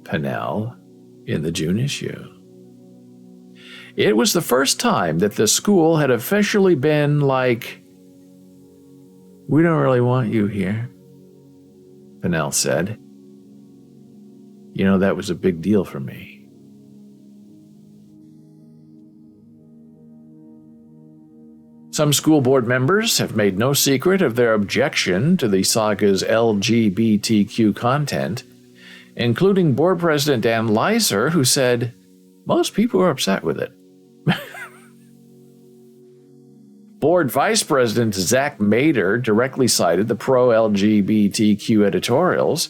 Pennell in the June issue. It was the first time that the school had officially been like, "We don't really want you here," Pennell said. "You know, that was a big deal for me." Some school board members have made no secret of their objection to the saga's LGBTQ content, including board president Dan Leiser, who said, "Most people are upset with it." Board Vice President Zach Mader directly cited the pro-LGBTQ editorials,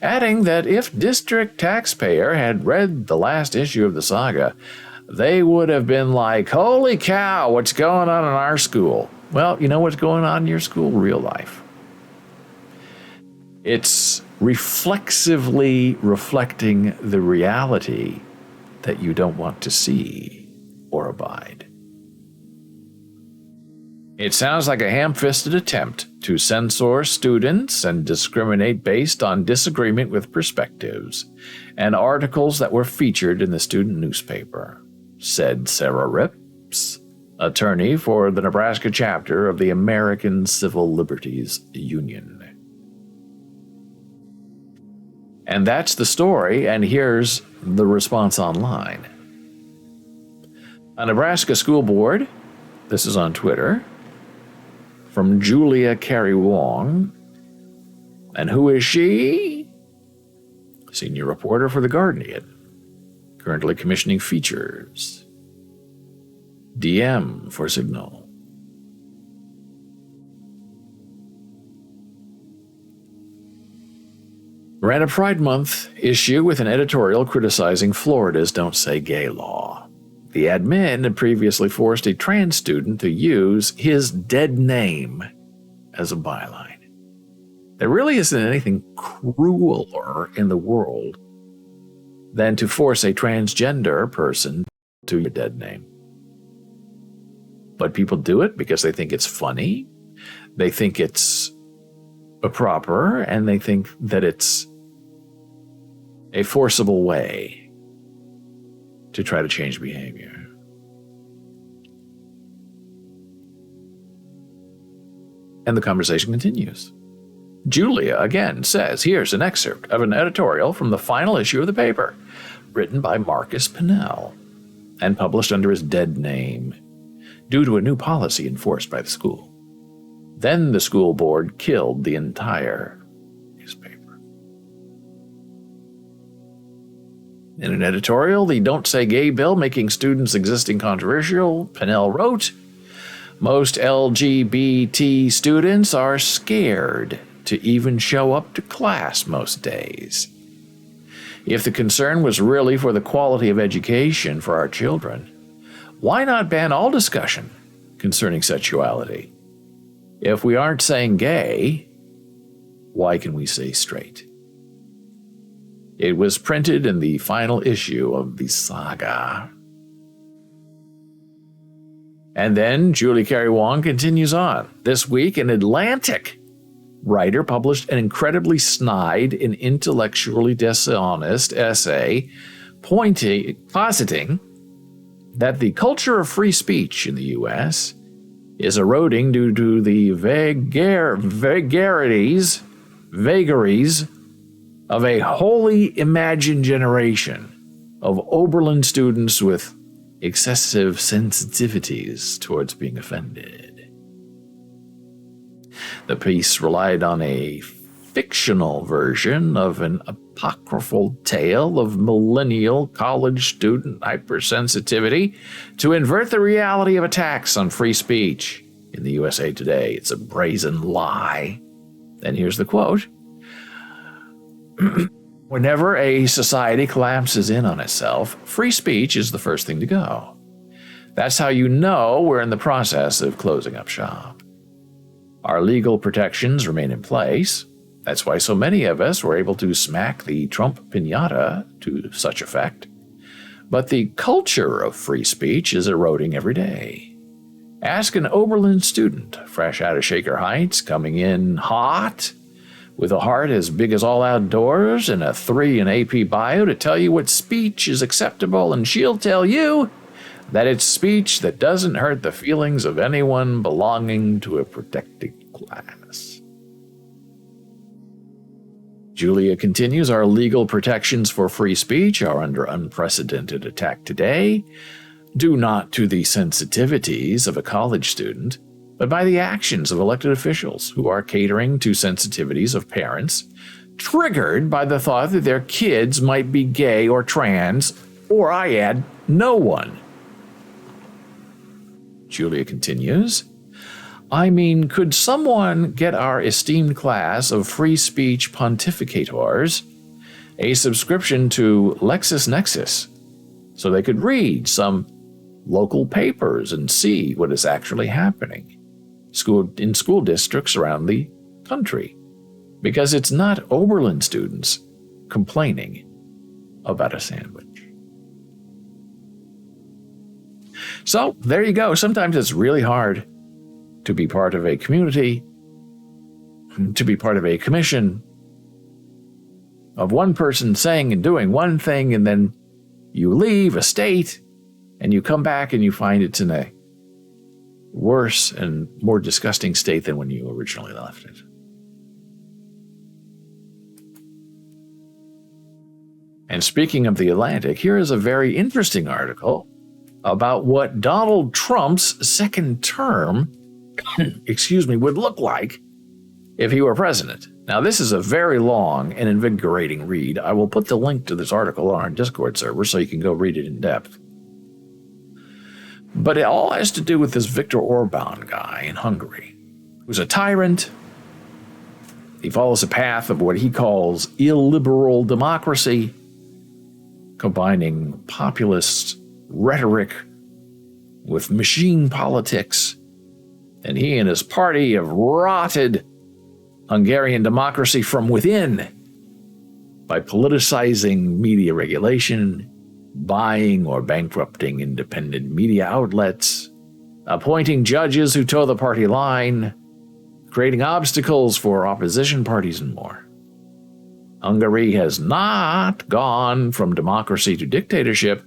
adding that if district taxpayer had read the last issue of the saga, they would have been like, "Holy cow, what's going on in our school?" Well, you know what's going on in your school? Real life. It's reflexively reflecting the reality that you don't want to see or abide. It sounds like a ham-fisted attempt to censor students and discriminate based on disagreement with perspectives and articles that were featured in the student newspaper, said Sarah Rips, attorney for the Nebraska chapter of the American Civil Liberties Union. And that's the story, and here's the response online. A Nebraska school board, this is on Twitter, from Julia Carey Wong. And who is she? Senior reporter for The Guardian, currently commissioning features. DM for Signal. Ran a Pride Month issue with an editorial criticizing Florida's Don't Say Gay law. The admin had previously forced a trans student to use his dead name as a byline. There really isn't anything crueler in the world than to force a transgender person to your dead name. But people do it because they think it's funny, they think it's proper, and they think that it's a forcible way to try to change behavior. And the conversation continues. Julia again says, here's an excerpt of an editorial from the final issue of the paper, written by Marcus Pennell, and published under his dead name, due to a new policy enforced by the school. Then the school board killed the entire newspaper. In an editorial, the Don't Say Gay bill making students existing controversial, Pennell wrote, most LGBT students are scared to even show up to class most days. If the concern was really for the quality of education for our children, why not ban all discussion concerning sexuality? If we aren't saying gay, why can we say straight? It was printed in the final issue of the saga. And then Julie Carey Wong continues on. This week, an Atlantic writer published an incredibly snide and intellectually dishonest essay positing that the culture of free speech in the U.S. is eroding due to the vagaries of a wholly imagined generation of Oberlin students with excessive sensitivities towards being offended. The piece relied on a fictional version of an apocryphal tale of millennial college student hypersensitivity to invert the reality of attacks on free speech in the USA Today. It's a brazen lie. And here's the quote. Whenever a society collapses in on itself, free speech is the first thing to go. That's how you know we're in the process of closing up shop. Our legal protections remain in place. That's why so many of us were able to smack the Trump piñata to such effect. But the culture of free speech is eroding every day. Ask an Oberlin student, fresh out of Shaker Heights, coming in hot, with a heart as big as all outdoors and a 3 in AP Bio to tell you what speech is acceptable, and she'll tell you that it's speech that doesn't hurt the feelings of anyone belonging to a protected class. Julia continues, our legal protections for free speech are under unprecedented attack today, due not to the sensitivities of a college student, but by the actions of elected officials who are catering to sensitivities of parents, triggered by the thought that their kids might be gay or trans, or I add, no one. Julia continues, I mean, could someone get our esteemed class of free speech pontificators a subscription to LexisNexis so they could read some local papers and see what is actually happening in school districts around the country? Because it's not Oberlin students complaining about a sandwich. So there you go. Sometimes it's really hard to be part of a community, to be part of a commission of one person saying and doing one thing, and then you leave a state and you come back and you find it's in a worse and more disgusting state than when you originally left it. And speaking of the Atlantic, here is a very interesting article about what Donald Trump's second term would look like if he were president. Now, this is a very long and invigorating read. I will put the link to this article on our Discord server so you can go read it in depth. But it all has to do with this Viktor Orban guy in Hungary, who's a tyrant. He follows a path of what he calls illiberal democracy, combining populist rhetoric with machine politics. And he and his party have rotted Hungarian democracy from within by politicizing media regulation, buying or bankrupting independent media outlets, appointing judges who toe the party line, creating obstacles for opposition parties, and more. Hungary has not gone from democracy to dictatorship,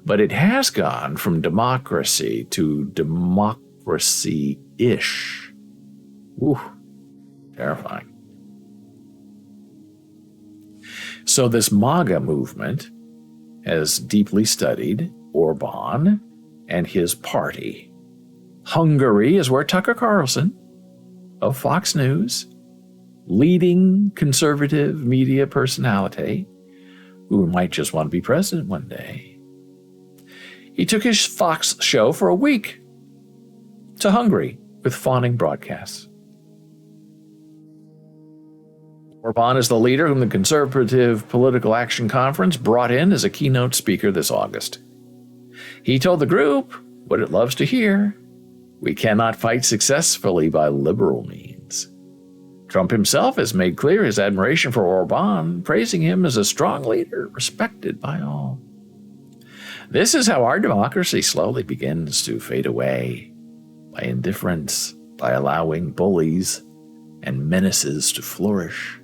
but it has gone from democracy to democracy-ish. Ooh, terrifying. So this MAGA movement has deeply studied Orban and his party. Hungary is where Tucker Carlson of Fox News, leading conservative media personality, who might just want to be president one day, he took his Fox show for a week to Hungary with fawning broadcasts. Orban is the leader whom the Conservative Political Action Conference brought in as a keynote speaker this August. He told the group what it loves to hear: we cannot fight successfully by liberal means. Trump himself has made clear his admiration for Orban, praising him as a strong leader respected by all. This is how our democracy slowly begins to fade away, by indifference, by allowing bullies and menaces to flourish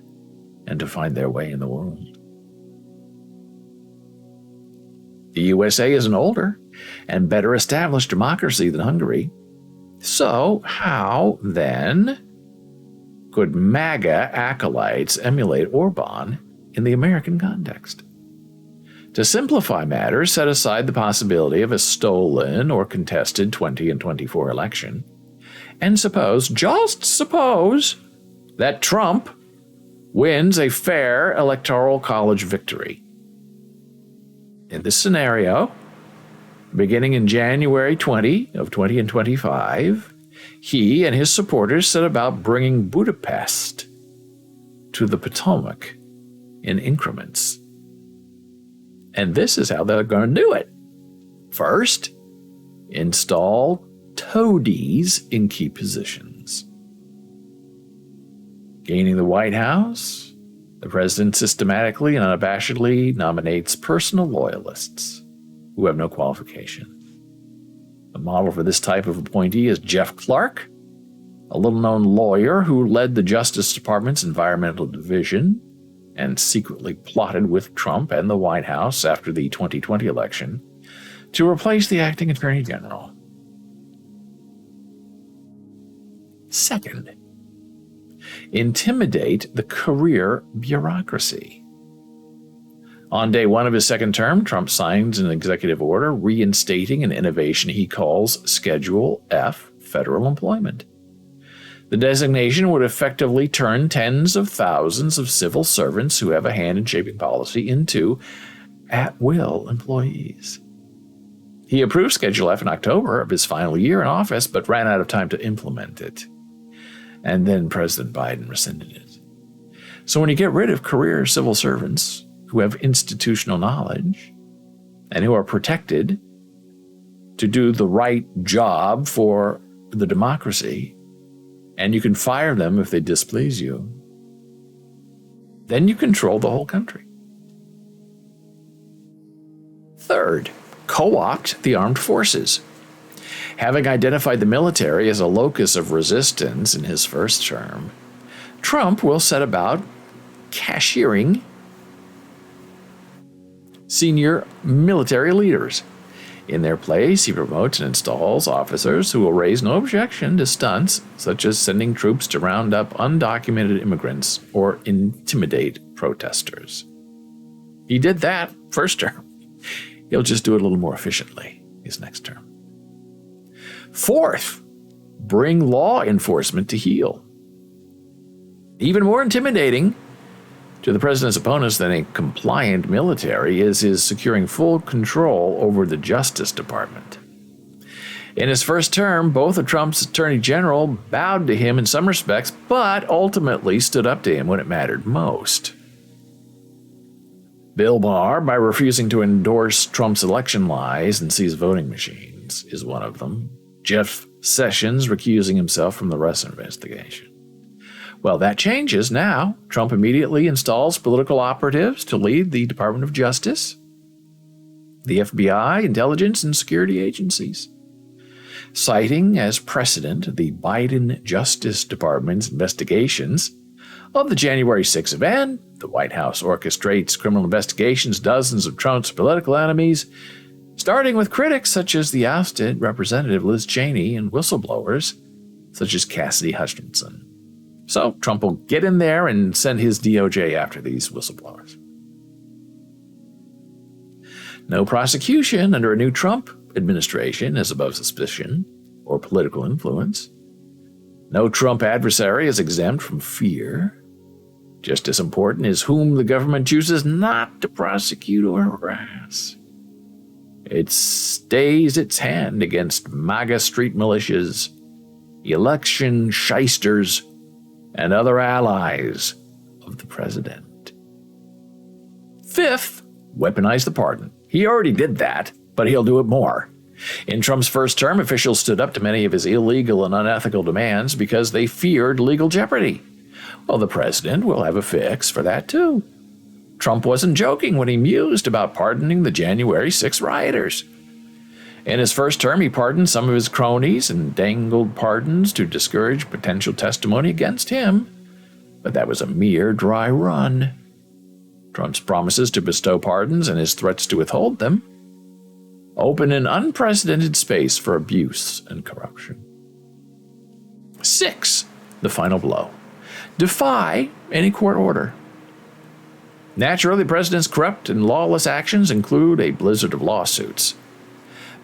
and to find their way in the world. The USA is an older and better established democracy than Hungary. So how, then, could MAGA acolytes emulate Orban in the American context? To simplify matters, set aside the possibility of a stolen or contested 20 and 24 election, and just suppose, that Trump wins a fair electoral college victory. In this scenario, beginning in January 20 of 2025, he and his supporters set about bringing Budapest to the Potomac in increments. And this is how they're going to do it. First, install toadies in key positions. Gaining the White House, the president systematically and unabashedly nominates personal loyalists who have no qualification. The model for this type of appointee is Jeff Clark, a little-known lawyer who led the Justice Department's Environmental Division and secretly plotted with Trump and the White House after the 2020 election to replace the acting Attorney General. Second, intimidate the career bureaucracy. On day one of his second term, Trump signs an executive order reinstating an innovation he calls Schedule F federal employment. The designation would effectively turn tens of thousands of civil servants who have a hand in shaping policy into at-will employees. He approved Schedule F in October of his final year in office, but ran out of time to implement it. And then President Biden rescinded it. So when you get rid of career civil servants who have institutional knowledge and who are protected to do the right job for the democracy, and you can fire them if they displease you, then you control the whole country. Third, co-opt the armed forces. Having identified the military as a locus of resistance in his first term, Trump will set about cashiering senior military leaders. In their place, he promotes and installs officers who will raise no objection to stunts such as sending troops to round up undocumented immigrants or intimidate protesters. He did that first term. He'll just do it a little more efficiently his next term. Fourth, bring law enforcement to heel. Even more intimidating to the president's opponents than a compliant military is his securing full control over the Justice Department. In his first term, both of Trump's attorney general bowed to him in some respects, but ultimately stood up to him when it mattered most. Bill Barr, by refusing to endorse Trump's election lies and seize voting machines, is one of them. Jeff Sessions recusing himself from the Russia investigation. Well, that changes now. Trump immediately installs political operatives to lead the Department of Justice, the FBI, intelligence, and security agencies. Citing as precedent the Biden Justice Department's investigations of the January 6 event, the White House orchestrates criminal investigations dozens of Trump's political enemies, starting with critics such as the ousted Representative Liz Cheney and whistleblowers such as Cassidy Hutchinson. So Trump will get in there and send his DOJ after these whistleblowers. No prosecution under a new Trump administration is above suspicion or political influence. No Trump adversary is exempt from fear. Just as important is whom the government chooses not to prosecute or harass. It stays its hand against MAGA street militias, election shysters, and other allies of the president. Fifth, weaponize the pardon. He already did that, but he'll do it more. In Trump's first term, officials stood up to many of his illegal and unethical demands because they feared legal jeopardy. Well, the president will have a fix for that too. Trump wasn't joking when he mused about pardoning the January 6 rioters. In his first term, he pardoned some of his cronies and dangled pardons to discourage potential testimony against him. But that was a mere dry run. Trump's promises to bestow pardons and his threats to withhold them open an unprecedented space for abuse and corruption. 6. The final blow. Defy any court order. Naturally, the president's corrupt and lawless actions include a blizzard of lawsuits.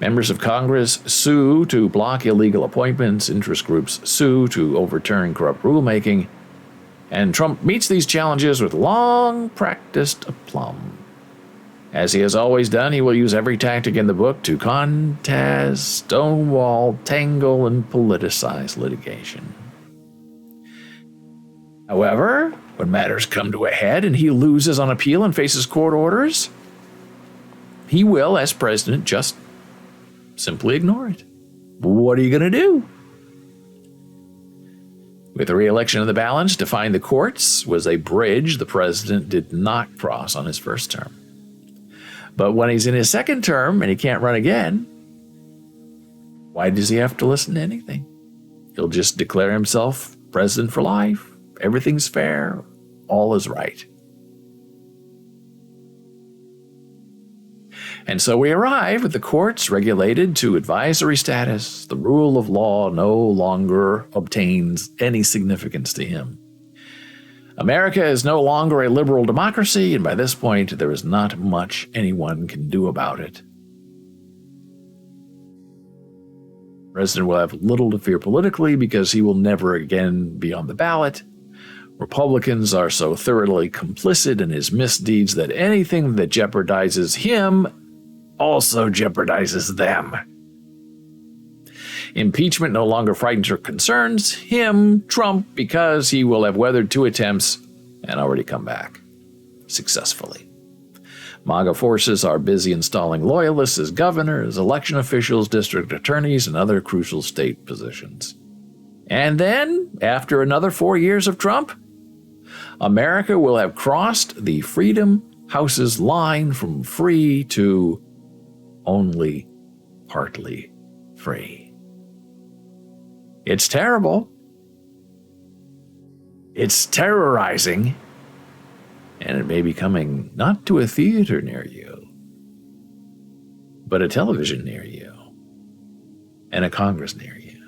Members of Congress sue to block illegal appointments, interest groups sue to overturn corrupt rulemaking, and Trump meets these challenges with long-practiced aplomb. As he has always done, he will use every tactic in the book to contest, stonewall, tangle, and politicize litigation. However, when matters come to a head and he loses on appeal and faces court orders, he will, as president, just simply ignore it. What are you going to do? With the re-election of the balance, defying the courts was a bridge the president did not cross on his first term. But when he's in his second term and he can't run again, why does he have to listen to anything? He'll just declare himself president for life. Everything's fair. All is right. And so we arrive with the courts regulated to advisory status. The rule of law no longer obtains any significance to him. America is no longer a liberal democracy, and by this point, there is not much anyone can do about it. The president will have little to fear politically because he will never again be on the ballot. Republicans are so thoroughly complicit in his misdeeds that anything that jeopardizes him also jeopardizes them. Impeachment no longer frightens or concerns him, Trump, because he will have weathered 2 attempts and already come back successfully. MAGA forces are busy installing loyalists as governors, election officials, district attorneys, and other crucial state positions. And then, after another 4 years of Trump, America will have crossed the Freedom House's line from free to only partly free. It's terrible. It's terrorizing. And it may be coming not to a theater near you, but a television near you, and a Congress near you.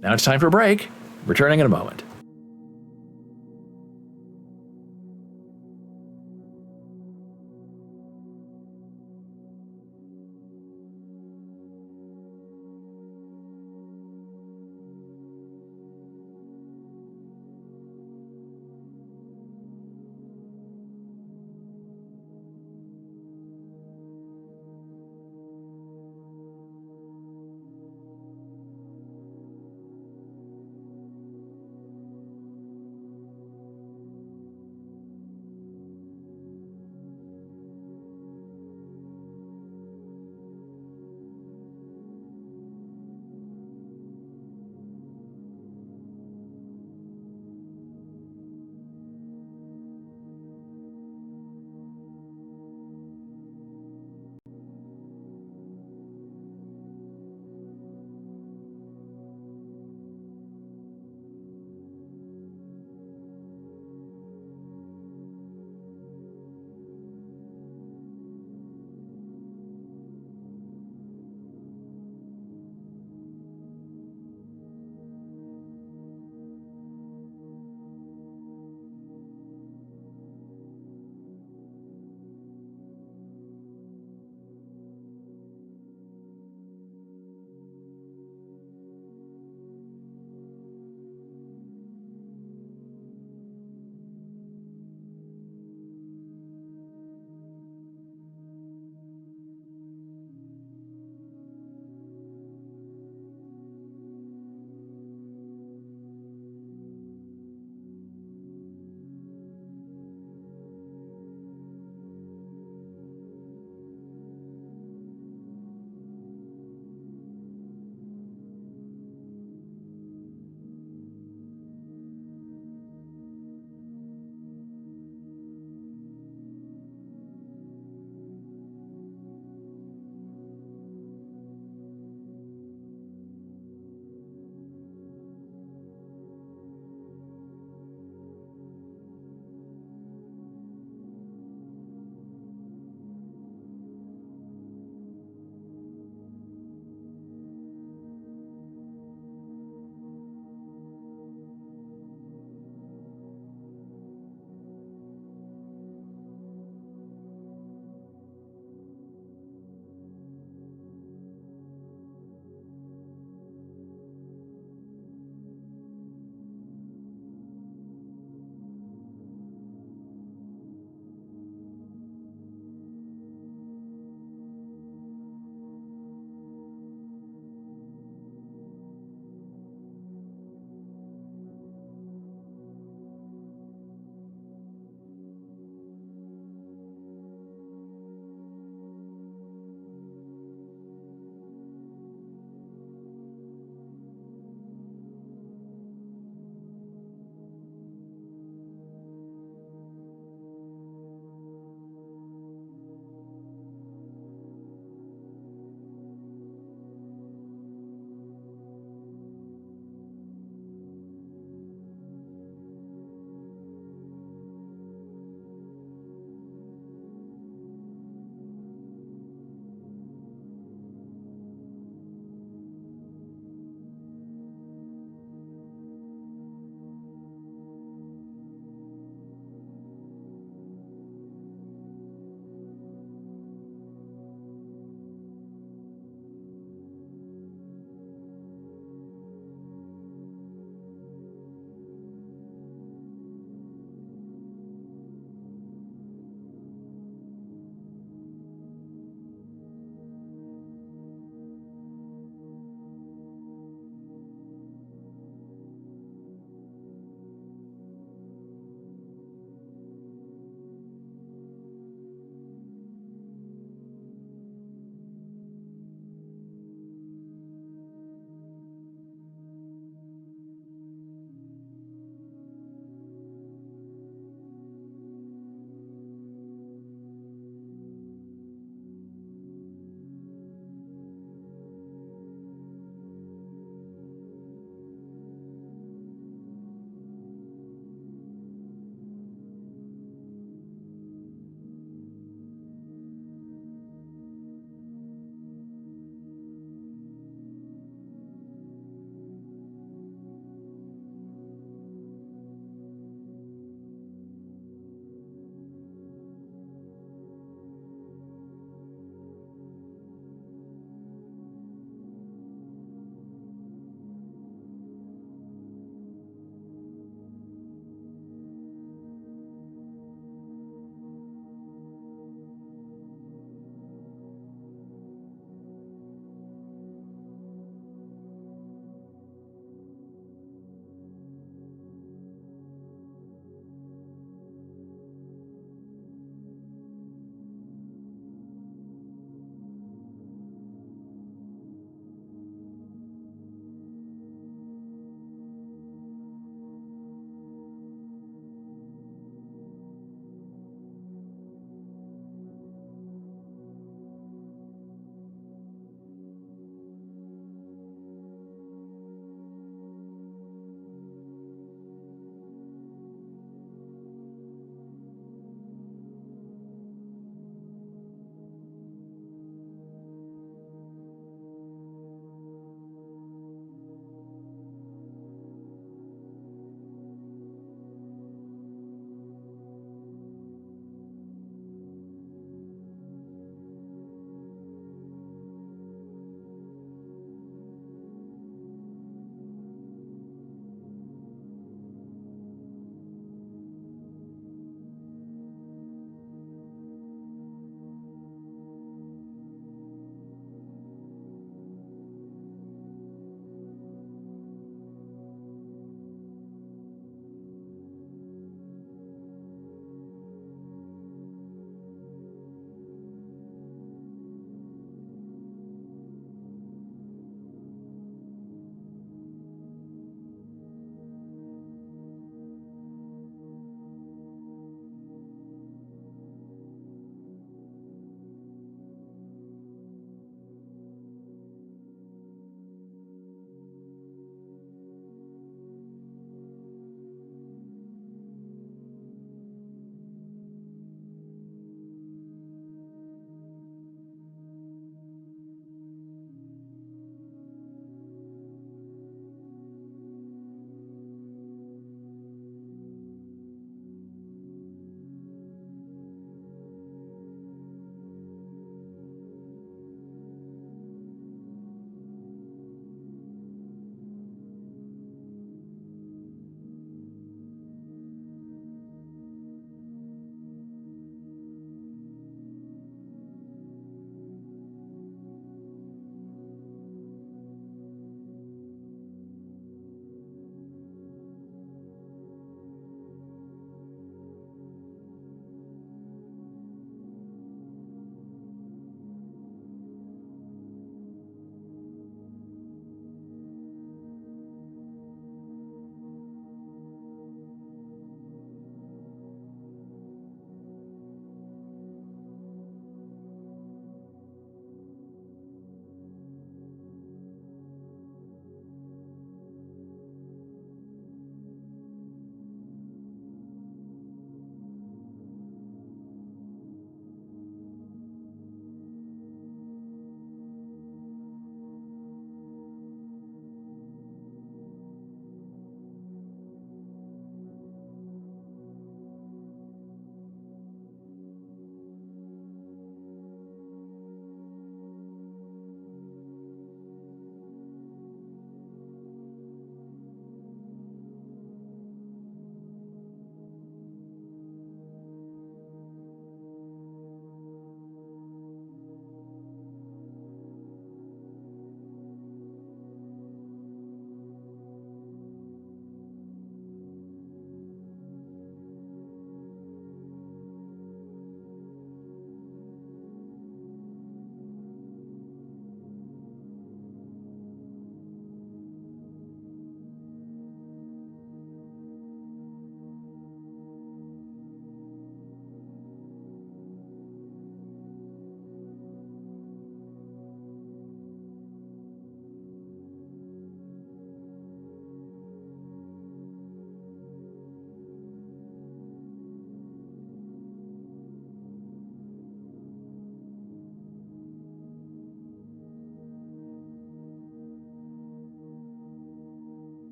Now it's time for a break. Returning in a moment.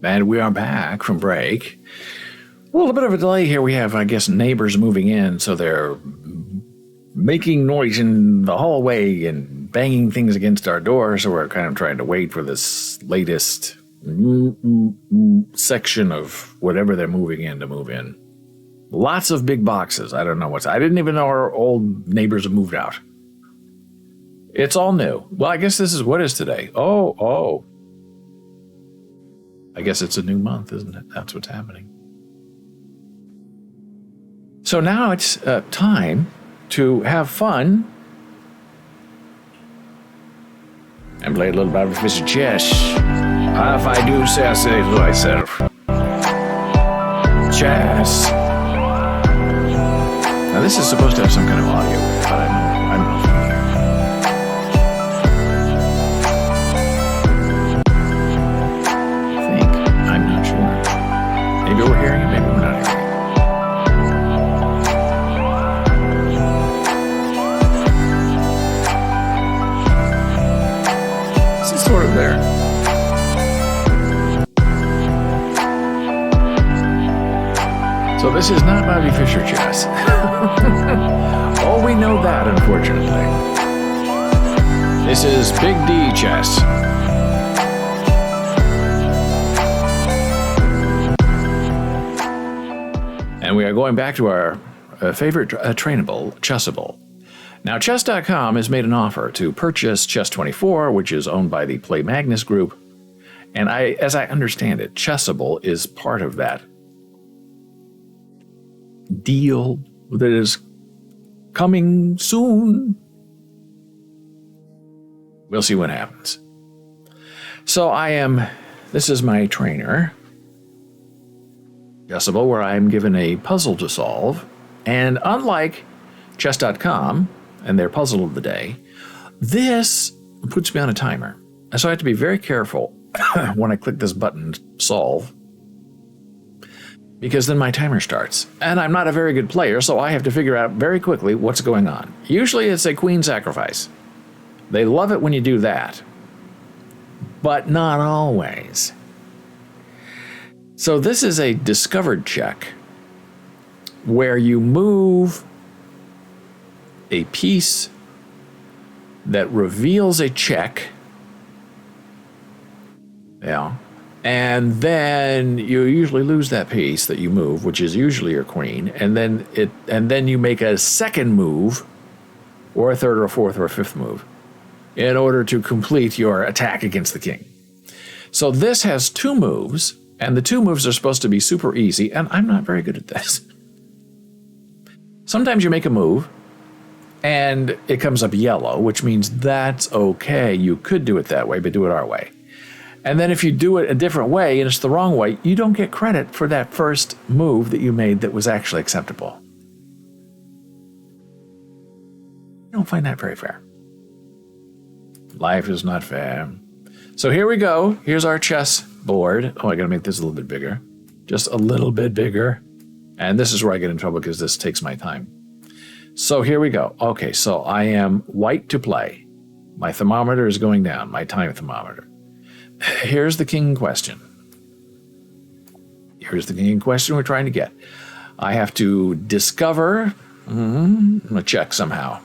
And we are back from break. A little bit of a delay here. We have, I guess, neighbors moving in, so they're making noise in the hallway and banging things against our door, so we're kind of trying to wait for this latest section of whatever they're moving in to move in. Lots of big boxes. I don't know I didn't even know our old neighbors have moved out. It's all new. Well, I guess this is what is today. Oh. I guess it's a new month, isn't it? That's what's happening. So now it's time to have fun and play a little bit of Mr. Chess. If I do say I say to myself, chess. Now this is supposed to have some kind of audio, but I don't know. I think. I'm not sure. Maybe we're hearing it, maybe we're not hearing it. Sort of there. So this is not Bobby Fischer chess. Oh, we know that, unfortunately. This is Big D chess. And we are going back to our favorite trainable, Chessable. Now, Chess.com has made an offer to purchase Chess24, which is owned by the Play Magnus Group. And as I understand it, Chessable is part of that deal that is coming soon. We'll see what happens. So this is my trainer, Chessable, where I'm given a puzzle to solve. And unlike Chess.com, and their puzzle of the day, this puts me on a timer. So I have to be very careful when I click this button, solve, because then my timer starts. And I'm not a very good player, so I have to figure out very quickly what's going on. Usually it's a queen sacrifice. They love it when you do that, but not always. So this is a discovered check where you move a piece that reveals a check, and then you usually lose that piece that you move, which is usually your queen, and then you make a second move, or a third or a fourth or a fifth move, in order to complete your attack against the king. So this has two moves, and the two moves are supposed to be super easy, and I'm not very good at this. Sometimes you make a move, and it comes up yellow, which means that's okay. You could do it that way, but do it our way. And then if you do it a different way and it's the wrong way, you don't get credit for that first move that you made that was actually acceptable. I don't find that very fair. Life is not fair. So here we go. Here's our chess board. Oh, I gotta make this a little bit bigger. Just a little bit bigger. And this is where I get in trouble because this takes my time. So here we go. Okay, so I am white to play. My thermometer is going down, my time thermometer. Here's the king question. Here's the king question we're trying to get. I have to discover a check somehow.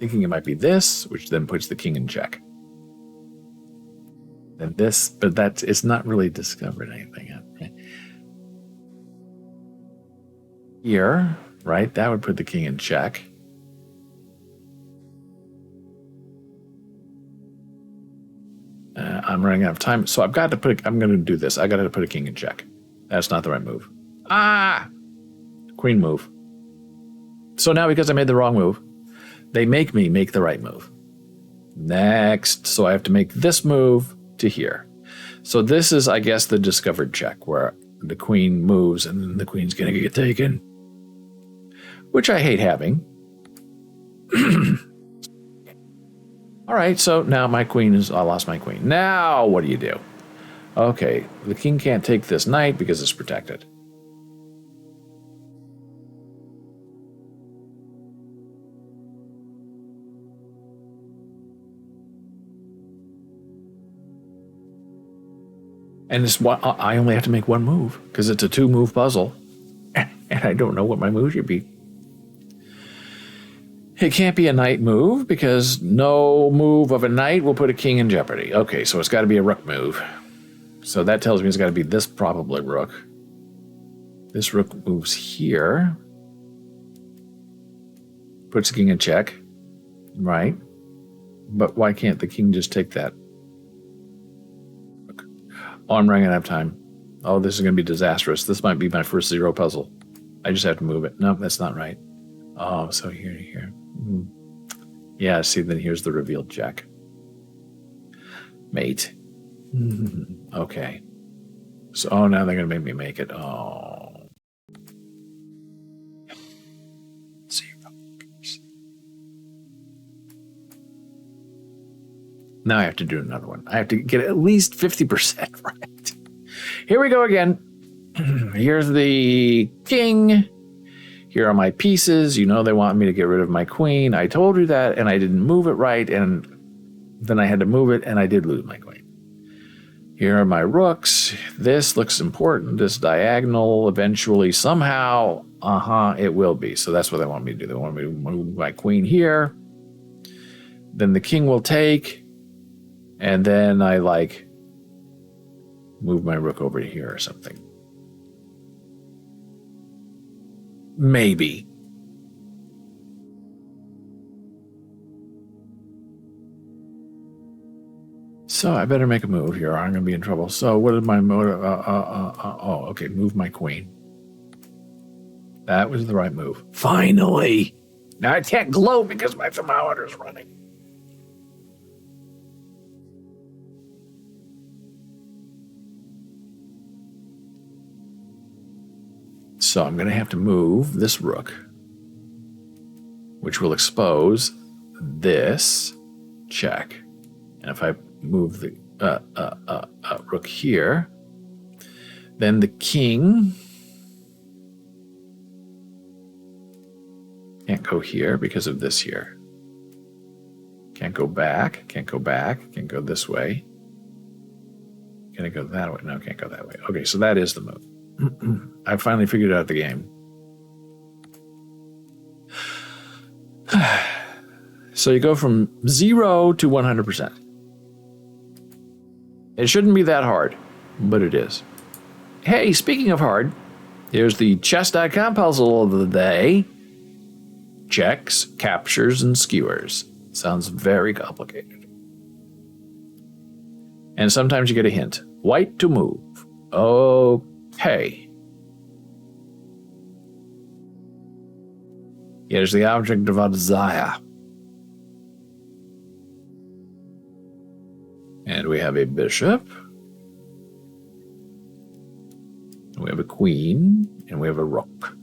Thinking it might be this, which then puts the king in check. And this, but it's not really discovered anything yet. Right? Here, right, that would put the king in check. I'm running out of time, so I'm going to do this. I got to put a king in check. That's not the right move. Queen move. So now because I made the wrong move, they make me make the right move. Next, so I have to make this move to here. So this is, I guess, the discovered check where the queen moves and then the queen's going to get taken, which I hate having. All right, so now I lost my queen. Now what do you do? Okay, the king can't take this knight because it's protected. And I only have to make one move because it's a 2-move puzzle. And I don't know what my move should be. It can't be a knight move because no move of a knight will put a king in jeopardy. Okay, so it's got to be a rook move. So that tells me it's got to be this probably rook. This rook moves here. Puts the king in check. Right. But why can't the king just take that? Oh, I'm running out of time. Oh, this is going to be disastrous. This might be my first 0 puzzle. I just have to move it. No, that's not right. Oh, so here to here. Yeah, see, then here's the revealed check. Mate. Okay. So, oh, now they're going to make me make it. Oh. 0. Now I have to do another one. I have to get at least 50% right. Here we go again. Here's the king. Here are my pieces. You know they want me to get rid of my queen. I told you that, and I didn't move it right, and then I had to move it, and I did lose my queen. Here are my rooks. This looks important. This diagonal eventually, somehow, it will be. So that's what they want me to do. They want me to move my queen here. Then the king will take, and then I, move my rook over here or something. Maybe. So I better make a move here or I'm going to be in trouble. So what is my motive? Okay, move my queen. That was the right move. Finally! Now I can't gloat because my thermometer is running. So I'm going to have to move this rook, which will expose this check. And if I move the rook here, then the king can't go here because of this here. Can't go back, can't go back, can't go this way. Can I go that way? No, can't go that way. Okay, so that is the move. I finally figured out the game. So you go from 0 to 100%. It shouldn't be that hard, but it is. Hey, speaking of hard, here's the chess.com puzzle of the day. Checks, captures, and skewers. Sounds very complicated. And sometimes you get a hint. White to move. Okay. Here's the object of our desire. And we have a bishop. We have a queen. And we have a rook.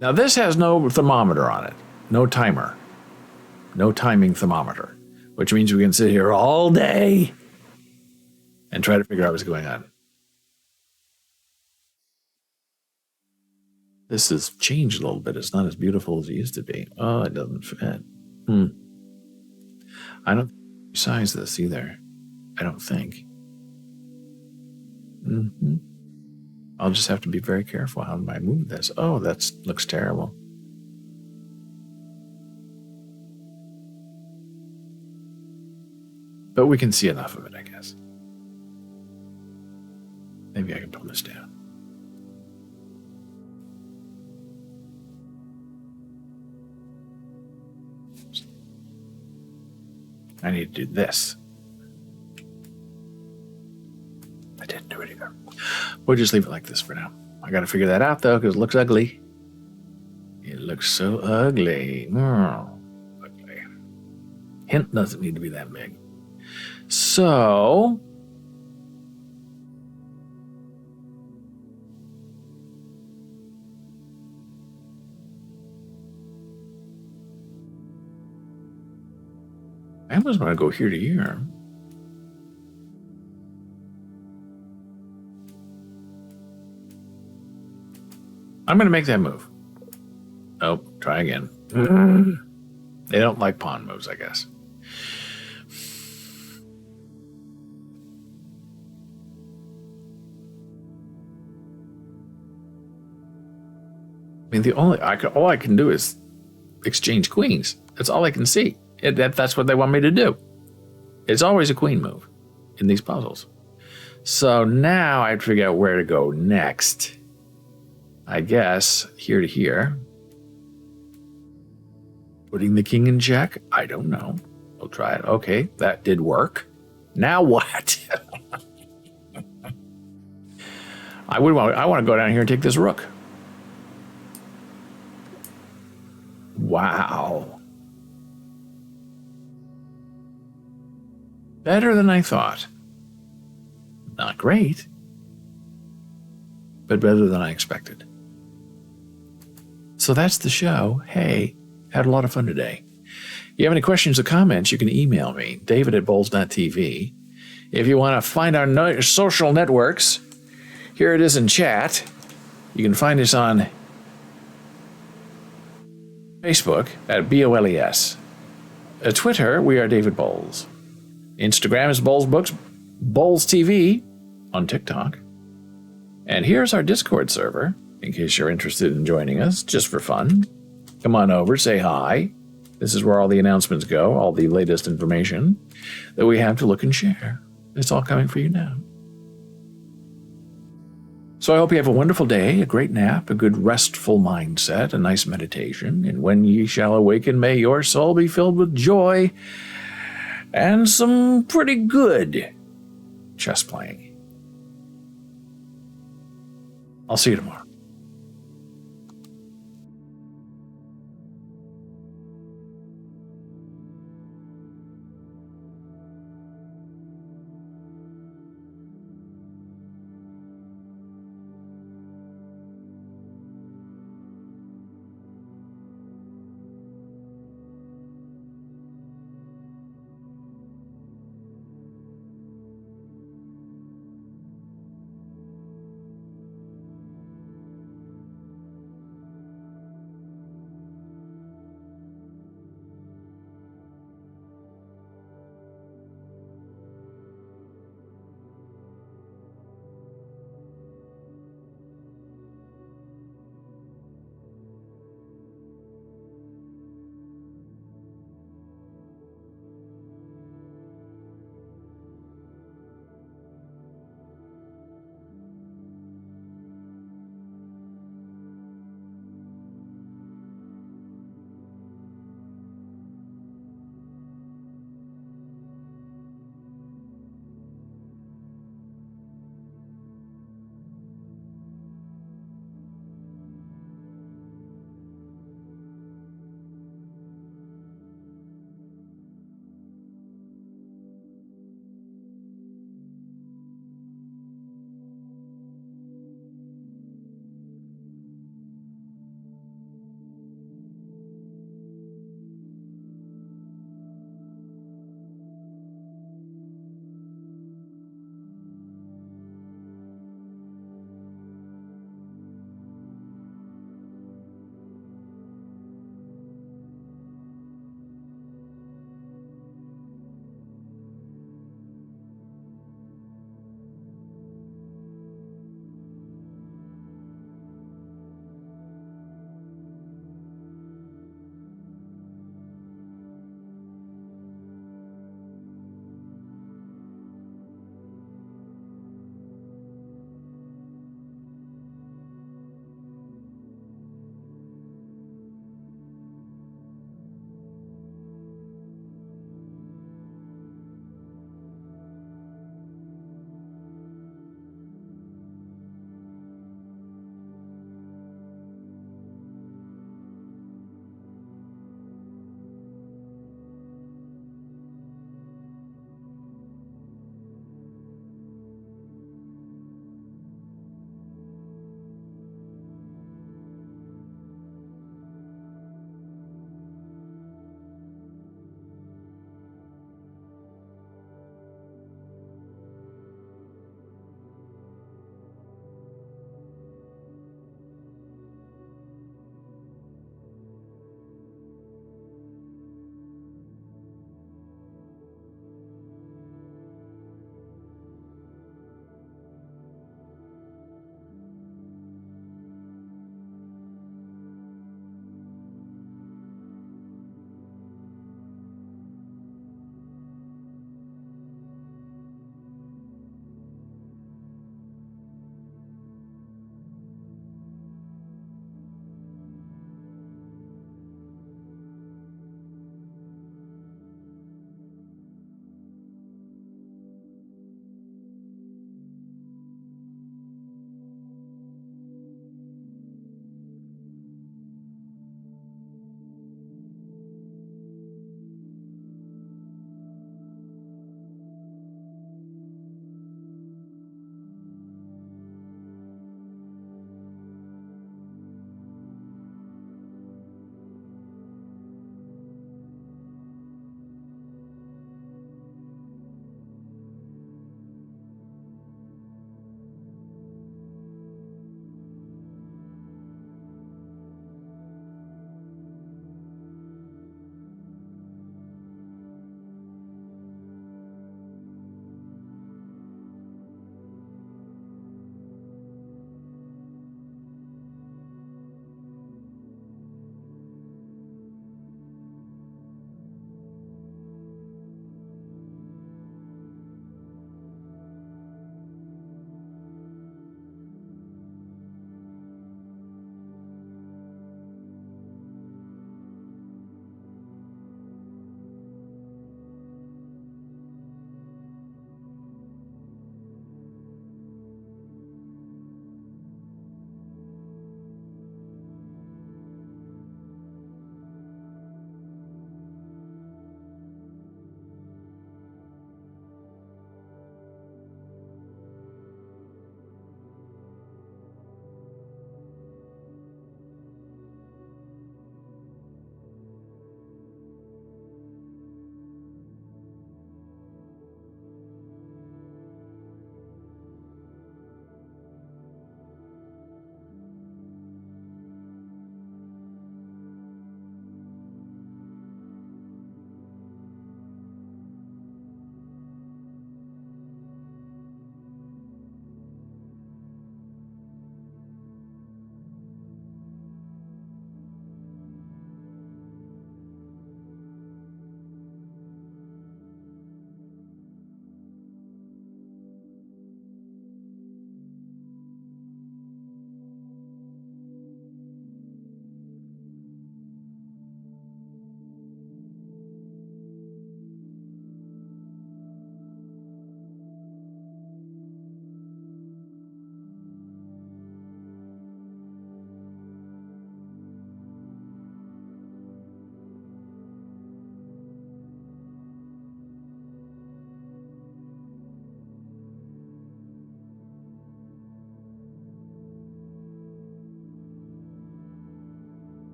Now this has no thermometer on it. No timer. No timing thermometer. Which means we can sit here all day and try to figure out what's going on. This has changed a little bit. It's not as beautiful as it used to be. Oh, it doesn't fit. I don't size this either. I don't think. I'll just have to be very careful how I move this. Oh, that looks terrible. But we can see enough of it, I guess. Maybe I can pull this down. I need to do this. I didn't do it either. We'll just leave it like this for now. I got to figure that out, though, because it looks ugly. It looks so ugly. Ugly. Hint doesn't need to be that big. So... I almost want to go here to here. I'm going to make that move. Oh, try again. They don't like pawn moves, I guess. I mean, all I can do is exchange queens. That's all I can see. That's what they want me to do. It's always a queen move in these puzzles. So now I have to figure out where to go next. I guess here to here. Putting the king in check? I don't know. We'll try it. Okay, that did work. Now what? I want to go down here and take this rook. Wow. Better than I thought. Not great, but better than I expected. So that's the show. Hey, had a lot of fun today. If you have any questions or comments, you can email me, david@bowles.tv. If you want to find our social networks, here it is in chat. You can find us on Facebook at BOLES. Twitter, we are David Bowles. Instagram is Bowles Books, Bowles TV on TikTok. And here's our Discord server, in case you're interested in joining us, just for fun. Come on over, say hi. This is where all the announcements go, all the latest information that we have to look and share. It's all coming for you now. So I hope you have a wonderful day, a great nap, a good restful mindset, a nice meditation. And when ye shall awaken, may your soul be filled with joy and some pretty good chess playing. I'll see you tomorrow.